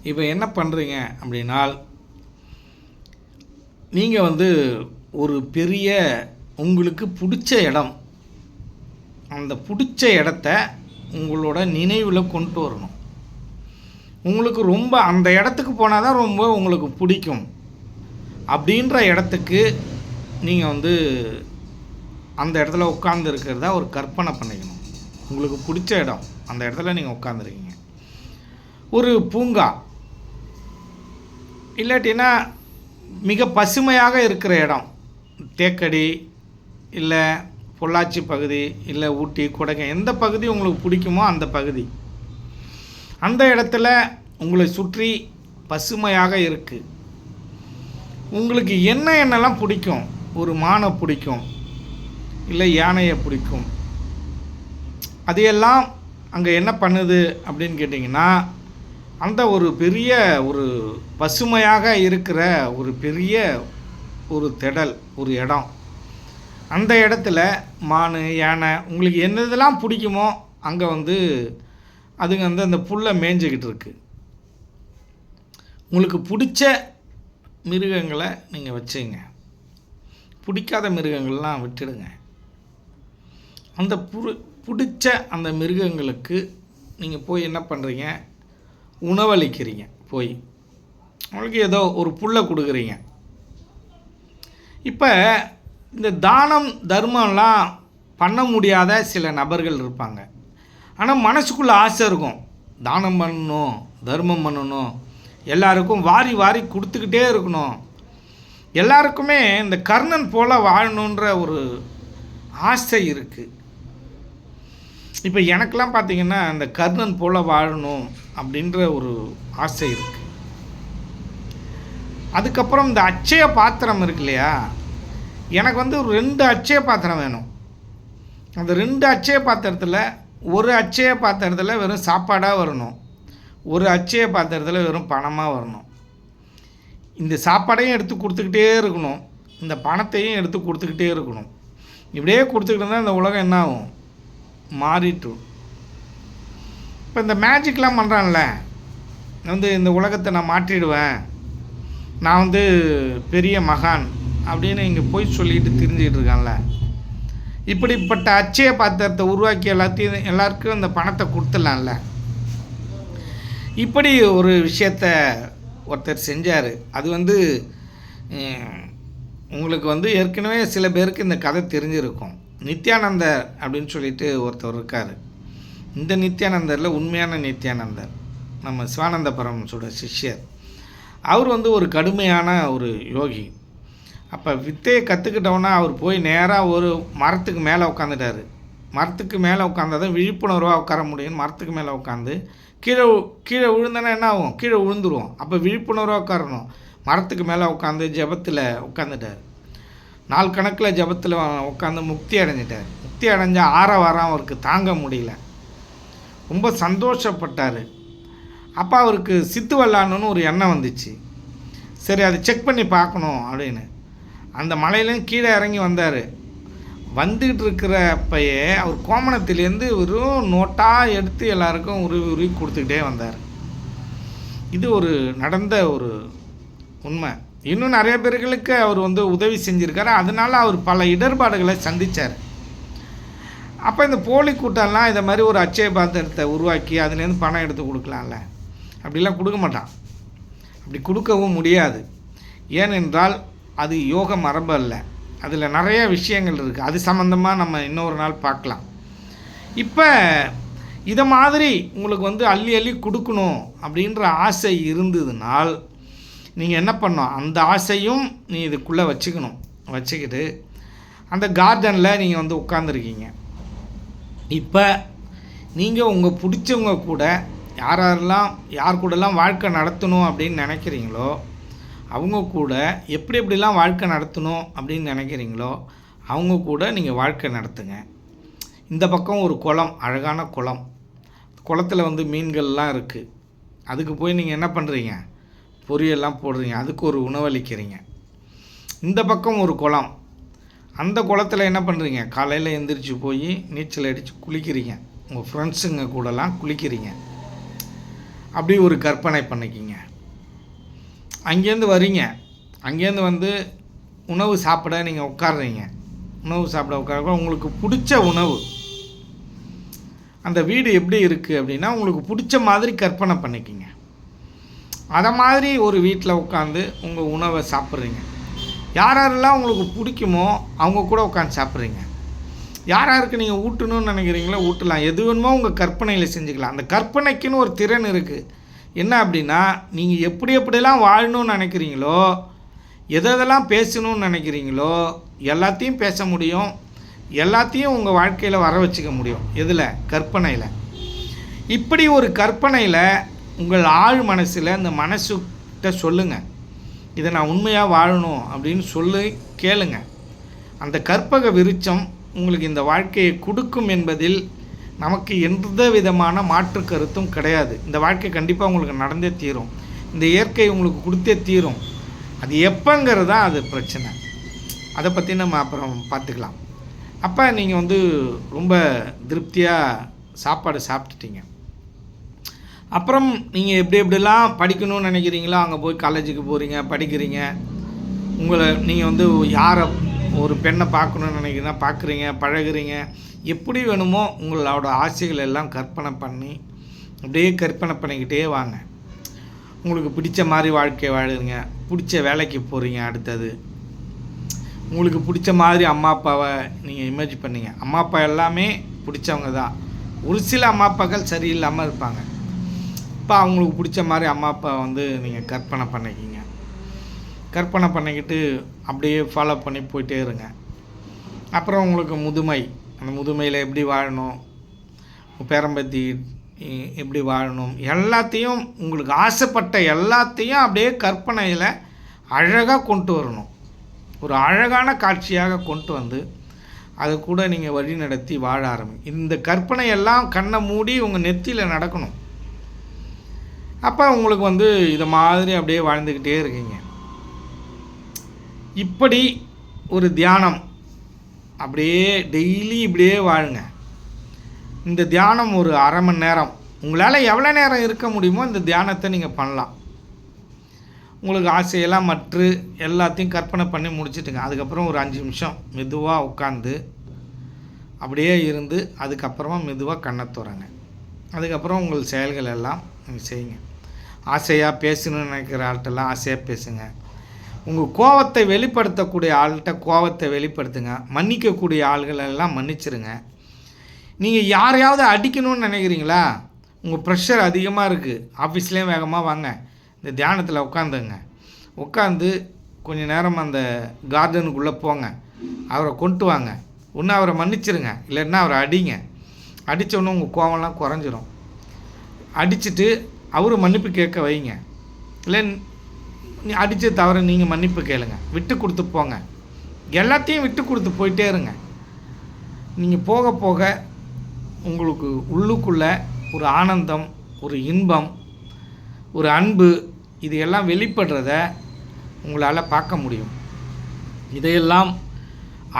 இப்போ என்ன பண்ணுறீங்க அப்படின்னால், நீங்கள் வந்து ஒரு பெரிய உங்களுக்கு பிடிச்ச இடம், அந்த பிடிச்ச இடத்த உங்களோட நினைவில் கொண்டு வரணும். உங்களுக்கு ரொம்ப அந்த இடத்துக்கு போனால் தான் ரொம்ப உங்களுக்கு பிடிக்கும் அப்படின்ற இடத்துக்கு நீங்கள் வந்து அந்த இடத்துல உட்கார்ந்து இருக்கிறதா ஒரு கற்பனை பண்ணிக்கணும். உங்களுக்கு பிடிச்ச இடம், அந்த இடத்துல நீங்கள் உட்காந்துருக்கீங்க. ஒரு பூங்கா இல்லாட்டினா மிக பசுமையாக இருக்கிற இடம், தேக்கடி இல்லை பொள்ளாச்சி பகுதி இல்லை ஊட்டி கொடைக்கானல், எந்த பகுதி உங்களுக்கு பிடிக்குமோ அந்த பகுதி, அந்த இடத்துல உங்களை சுற்றி பசுமையாக இருக்குது. உங்களுக்கு என்னெல்லாம் பிடிக்கும், ஒரு மானை பிடிக்கும், இல்லை யானையை பிடிக்கும், அதையெல்லாம் அங்கே என்ன பண்ணுது அப்படின்னு கேட்டிங்கன்னா, அந்த ஒரு பெரிய ஒரு பசுமையாக இருக்கிற ஒரு பெரிய ஒரு திடல், ஒரு இடம், அந்த இடத்துல மான், யானை, உங்களுக்கு என்னதெல்லாம் பிடிக்குமோ அங்கே வந்து அதுங்க வந்து அந்த புல்லை மேய்ஞ்சிக்கிட்டு இருக்கு. உங்களுக்கு பிடிச்ச மிருகங்களை நீங்கள் வச்சுங்க, பிடிக்காத மிருகங்கள்லாம் விட்டுடுங்க. அந்த பிடிச்ச அந்த மிருகங்களுக்கு நீங்கள் போய் என்ன பண்ணுறீங்க, உணவளிக்கிறீங்க. போய் உங்களுக்கு ஏதோ ஒரு புல்லை கொடுக்குறீங்க. இப்போ இந்த தானம் தர்மம்லாம் பண்ண முடியாத சில நபர்கள் இருப்பாங்க. ஆனால் மனசுக்குள்ளே ஆசை இருக்கும், தானம் பண்ணணும், தர்மம் பண்ணணும், எல்லாருக்கும் வாரி வாரி கொடுத்துக்கிட்டே இருக்கணும், எல்லாருக்குமே இந்த கர்ணன் போல் வாழணுன்ற ஒரு ஆசை இருக்குது. இப்போ எனக்கெல்லாம் பார்த்திங்கன்னா இந்த கர்ணன் போல் வாழணும் அப்படின்ற ஒரு ஆசை இருக்குது. அதுக்கப்புறம் இந்த அட்சய பாத்திரம் இருக்கு இல்லையா, எனக்கு வந்து ஒரு 2 அட்சய பாத்திரம் வேணும். அந்த 2 அட்சய பாத்திரத்தில் ஒரு அட்சய பாத்திரத்தில் வெறும் சாப்பாடாக வரணும், ஒரு அட்சய பாத்திரத்தில் வெறும் பணமாக வரணும். இந்த சாப்பாடையும் எடுத்து கொடுத்துக்கிட்டே இருக்கணும், இந்த பணத்தையும் எடுத்து கொடுத்துக்கிட்டே இருக்கணும். இப்படியே கொடுத்துக்கிட்டு இருந்தால் இந்த உலகம் என்ன ஆகும், மாறிட்டு. இப்போ இந்த மேஜிக்லாம் பண்ணுறான்ல, வந்து இந்த உலகத்தை நான் மாற்றிடுவேன், நான் வந்து பெரிய மகான் அப்படின்னு இங்கே போய் சொல்லிட்டு தெரிஞ்சுக்கிட்டு இருக்கான்ல, இப்படிப்பட்ட அட்சய பாத்திரத்தை உருவாக்கி எல்லாருக்கும் இந்த பணத்தை கொடுத்துடலாம்ல. இப்படி ஒரு விஷயத்த ஒருத்தர் செஞ்சார். அது வந்து உங்களுக்கு வந்து ஏற்கனவே சில பேருக்கு இந்த கதை தெரிஞ்சிருக்கும். நித்யானந்தர் அப்படின்னு சொல்லிட்டு ஒருத்தர் இருக்கார். இந்த நித்யானந்தரில் உண்மையான நித்யானந்தர் நம்ம சிவானந்த பரமஹம்சரோட சிஷ்யர். அவர் வந்து ஒரு கடுமையான ஒரு யோகி. அப்போ வித்தையை கற்றுக்கிட்டோன்னா அவர் போய் நேராக ஒரு மரத்துக்கு மேலே உட்காந்துட்டார். மரத்துக்கு மேலே உட்காந்தாதான் விழிப்புணர்வாக உட்கார முடியும். மரத்துக்கு மேலே உட்காந்து கீழே விழுந்தனா என்ன ஆகும், கீழே விழுந்துருவோம். அப்போ விழிப்புணர்வாக உட்காரணும். மரத்துக்கு மேலே உட்காந்து ஜபத்தில் உட்காந்துட்டார். நாள் கணக்கில் ஜபத்தில் உட்காந்து முக்தி அடைஞ்சிட்டார். முக்தி அடைஞ்ச வாரம் அவருக்கு தாங்க முடியல, ரொம்ப சந்தோஷப்பட்டார். அப்போ அவருக்கு சித்து வல்லான்னு ஒரு எண்ணம் வந்துச்சு. சரி அதை செக் பண்ணி பார்க்கணும் அப்படின்னு அந்த மலையிலேருந்து கீழே இறங்கி வந்தார். வந்துக்கிட்டு இருக்கிறப்பயே அவர் கோமணத்திலேருந்து வெறும் நோட்டாக எடுத்து எல்லாருக்கும் உருவி கொடுத்துக்கிட்டே வந்தார். இது ஒரு நடந்த ஒரு உண்மை. இன்னும் நிறைய பேர்களுக்கு அவர் வந்து உதவி செஞ்சுருக்காரு. அதனால் அவர் பல இடர்பாடுகளை சந்தித்தார். அப்போ இந்த போலி கூட்டம்லாம் இதை மாதிரி ஒரு அட்சய பாத்திரத்தை உருவாக்கி அதுலேருந்து பணம் எடுத்து கொடுக்கலாம்ல, அப்படிலாம் கொடுக்க மாட்டான். அப்படி கொடுக்கவும் முடியாது. ஏனென்றால் அது யோக மரபு அல்ல. அதில் நிறைய விஷயங்கள் இருக்குது. அது சம்மந்தமாக நம்ம இன்னொரு நாள் பார்க்கலாம். இப்போ இதை மாதிரி உங்களுக்கு வந்து அள்ளி அள்ளி கொடுக்கணும் அப்படின்ற ஆசை இருந்ததுனால் நீங்கள் என்ன பண்ணணும், அந்த ஆசையும் நீ இதுக்குள்ளே வச்சுக்கிட்டு அந்த கார்டனில் நீங்கள் வந்து உட்காந்துருக்கீங்க. இப்போ நீங்கள் உங்கள் பிடிச்சவங்க கூட யார் கூடலாம் வாழ்க்கை நடத்தணும் அப்படின்னு நினைக்கிறீங்களோ அவங்க கூட எப்படிலாம் வாழ்க்கை நடத்தணும் அப்படின்னு நினைக்கிறீங்களோ அவங்க கூட நீங்கள் வாழ்க்கை நடத்துங்க. இந்த பக்கம் ஒரு குளம், அழகான குளத்தில் வந்து மீன்கள்லாம் இருக்குது. அதுக்கு போய் நீங்கள் என்ன பண்ணுறீங்க, பொரியெல்லாம் போடுறீங்க, அதுக்கு ஒரு உணவளிக்கிறீங்க. இந்த பக்கம் ஒரு குளம், அந்த குளத்தில் என்ன பண்ணுறீங்க, காலையில் எழுந்திரிச்சு போய் நீச்சல் அடித்து குளிக்கிறீங்க, உங்கள் ஃப்ரெண்ட்ஸுங்க கூடலாம் குளிக்கிறீங்க. அப்படி ஒரு கற்பனை பண்ணிக்கிங்க. அங்கேருந்து வரீங்க, அங்கேருந்து வந்து உணவு சாப்பிட நீங்கள் உட்காடுறீங்க. உணவு சாப்பிட உட்கார உங்களுக்கு பிடிச்ச உணவு, அந்த வீடு எப்படி இருக்குது அப்படின்னா உங்களுக்கு பிடிச்ச மாதிரி கற்பனை பண்ணிக்கிங்க. அதை மாதிரி ஒரு வீட்டில் உட்காந்து உங்கள் உணவை சாப்பிட்றீங்க. யாரெல்லாம் உங்களுக்கு பிடிக்குமோ அவங்க கூட உட்காந்து சாப்பிட்றீங்க. யாருக்கு நீங்கள் ஊட்டணும்னு நினைக்கிறீங்களோ ஊட்டலாம், எது வேணுமோ உங்கள் கற்பனையில் செஞ்சுக்கலாம். அந்த கற்பனைக்குன்னு ஒரு திறன் இருக்குது. என்ன அப்படின்னா, நீங்கள் எப்படியெல்லாம் வாழணும்னு நினைக்கிறீங்களோ, எதெல்லாம் பேசணும்னு நினைக்கிறீங்களோ எல்லாத்தையும் பேச முடியும், எல்லாத்தையும் உங்கள் வாழ்க்கையில் வர வச்சுக்க முடியும். எதில்? கற்பனையில். இப்படி ஒரு கற்பனையில் உங்கள் ஆழ் மனசில் இந்த மனசுகிட்ட சொல்லுங்கள், இதை நான் உண்மையாக வாழணும் அப்படின்னு சொல்லி கேளுங்க. அந்த கற்பக விருட்சம் உங்களுக்கு இந்த வாழ்க்கையை கொடுக்கும் என்பதில் நமக்கு எந்த விதமான மாற்று கருத்தும் கிடையாது. இந்த வாழ்க்கை கண்டிப்பாக உங்களுக்கு நடந்தே தீரும், இந்த இயற்கை உங்களுக்கு கொடுத்தே தீரும். அது எப்போங்கிறது தான் அது பிரச்சனை. அதை பற்றி நம்ம அப்புறம் பார்த்துக்கலாம். அப்போ நீங்கள் வந்து ரொம்ப திருப்தியாக சாப்பாடு சாப்பிட்டுட்டீங்க. அப்புறம் நீங்கள் எப்படிலாம் படிக்கணும்னு நினைக்கிறீங்களோ அங்கே போய் காலேஜுக்கு போகிறீங்க, படிக்கிறீங்க. உங்களை நீங்கள் வந்து யாரை, ஒரு பெண்ணை பார்க்கணுன்னு நினைக்கிறீங்கன்னா பார்க்குறீங்க, பழகுறீங்க. எப்படி வேணுமோ உங்களோட ஆசைகள் எல்லாம் கற்பனை பண்ணி அப்படியே கற்பனை பண்ணிக்கிட்டே வாங்க. உங்களுக்கு பிடிச்ச மாதிரி வாழ்க்கை வாழுறீங்க, பிடிச்ச வேலைக்கு போகிறீங்க. அடுத்தது உங்களுக்கு பிடிச்ச மாதிரி அம்மா அப்பாவை நீங்கள் இமேஜ் பண்ணிங்க. அம்மா அப்பா எல்லாமே பிடிச்சவங்க தான், ஒரு சில அம்மா அப்பாக்கள் சரியில்லாமல் இருப்பாங்க. இப்போ அவங்களுக்கு பிடிச்ச மாதிரி அம்மா அப்பா வந்து நீங்கள் கற்பனை பண்ணிக்கிங்க. கற்பனை பண்ணிக்கிட்டு அப்படியே ஃபாலோ பண்ணி போயிட்டே இருங்க. அப்புறம் உங்களுக்கு முதுமை, அந்த முதுமையில் எப்படி வாழணும், பேரம்பத்தி எப்படி வாழணும், எல்லாத்தையும் உங்களுக்கு ஆசைப்பட்ட எல்லாத்தையும் அப்படியே கற்பனையில் அழகாக கொண்டு வரணும். ஒரு அழகான காட்சியாக கொண்டு வந்து அதை கூட நீங்கள் வழி நடத்தி வாழ இந்த கற்பனையெல்லாம் கண்ணை மூடி உங்கள் நெத்தியில் நடக்கணும். அப்போ உங்களுக்கு வந்து இதை மாதிரி அப்படியே வாழ்ந்துக்கிட்டே இருக்கீங்க. இப்படி ஒரு தியானம் அப்படியே டெய்லி இப்படியே வாழுங்க. இந்த தியானம் ஒரு அரை மணி நேரம், உங்களால் எவ்வளோ நேரம் இருக்க முடியுமோ இந்த தியானத்தை நீங்கள் பண்ணலாம். உங்களுக்கு ஆசையெல்லாம் மற்ற எல்லாத்தையும் கற்பனை பண்ணி முடிச்சுட்டுங்க. அதுக்கப்புறம் ஒரு 5 நிமிஷம் மெதுவாக உட்காந்து அப்படியே இருந்து அதுக்கப்புறமா மெதுவாக கண்ணை திறங்க. அதுக்கப்புறம் உங்கள் செயல்கள் எல்லாம் நீங்கள் செய்யுங்க. ஆசையாக பேசணும்னு நினைக்கிற ஆள்கிட்டலாம் ஆசையாக பேசுங்க. உங்கள் கோபத்தை வெளிப்படுத்தக்கூடிய ஆள்கிட்ட கோபத்தை வெளிப்படுத்துங்க. மன்னிக்கக்கூடிய ஆள்களெல்லாம் மன்னிச்சிருங்க. நீங்கள் யாரையாவது அடிக்கணும்னு நினைக்கிறீங்களா, உங்கள் ப்ரெஷர் அதிகமாக இருக்குது, ஆஃபீஸ்லேயும் வேகமாக வாங்க, இந்த தியானத்தில் உட்காந்துங்க. உட்காந்து கொஞ்சம் நேரம் அந்த கார்டனுக்குள்ளே போங்க, அவரை கொண்டு வாங்க. ஒன்று அவரை மன்னிச்சிருங்க, இல்லைன்னா அவரை அடிங்க. அடித்தோடனே உங்கள் கோவம்லாம் குறைஞ்சிரும். அடிச்சுட்டு அவரு மன்னிப்பு கேட்க வைங்க. இல்லை அடித்த தவிர நீங்கள் மன்னிப்பு கேளுங்க, விட்டு கொடுத்து போங்க. எல்லாத்தையும் விட்டு கொடுத்து போயிட்டே இருங்க. நீங்கள் போக போக உங்களுக்கு உள்ளுக்குள்ளே ஒரு ஆனந்தம், ஒரு இன்பம், ஒரு அன்பு, இது எல்லாம் வெளிப்படுறத உங்களால் பார்க்க முடியும். இதையெல்லாம்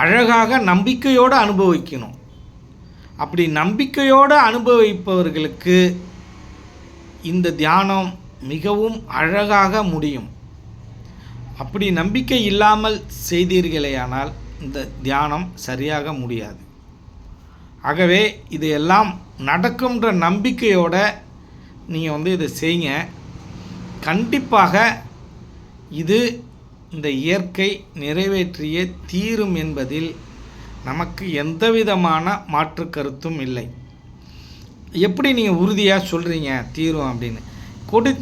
அழகாக நம்பிக்கையோடு அனுபவிக்கணும். அப்படி நம்பிக்கையோடு அனுபவிப்பவர்களுக்கு இந்த தியானம் மிகவும் அழகாக முடியும். அப்படி நம்பிக்கை இல்லாமல் செய்தீர்களேயானால் இந்த தியானம் சரியாக முடியாது. ஆகவே இதையெல்லாம் நடக்கும்ன்ற நம்பிக்கையோடு நீங்கள் வந்து இதை செய்யுங்க. கண்டிப்பாக இது இந்த இயற்கை நிறைவேற்றிய தீரும் என்பதில் நமக்கு எந்த விதமான மாற்று கருத்தும் இல்லை. எப்படி நீங்கள் உறுதியாக சொல்கிறீங்க தீரும் அப்படின்னு?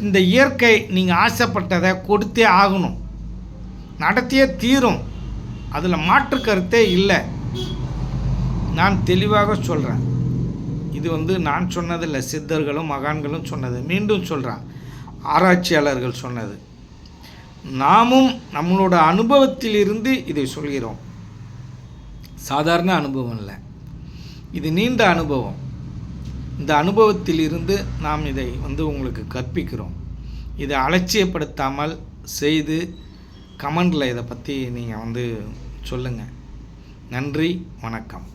இந்த இயற்கை நீங்கள் ஆசைப்பட்டதை கொடுத்தே ஆகணும், நடத்தியே தீரும், அதில் மாற்று கருத்தே இல்லை. நான் தெளிவாக சொல்கிறேன். இது வந்து நான் சொன்னதில்லை, சித்தர்களும் மகான்களும் சொன்னது. மீண்டும் சொல்கிறேன், ஆராய்ச்சியாளர்கள் சொன்னது. நாமும் நம்மளோட அனுபவத்திலிருந்து இதை சொல்கிறோம். சாதாரண அனுபவம் இல்லை, இது நீண்ட அனுபவம். இந்த அனுபவத்திலிருந்து நாம் இதை வந்து உங்களுக்கு கற்பிக்கிறோம். இதை அலட்சியப்படுத்தாமல் செய்து கமெண்டில் இதை பற்றி நீங்கள் சொல்லுங்கள். நன்றி, வணக்கம்.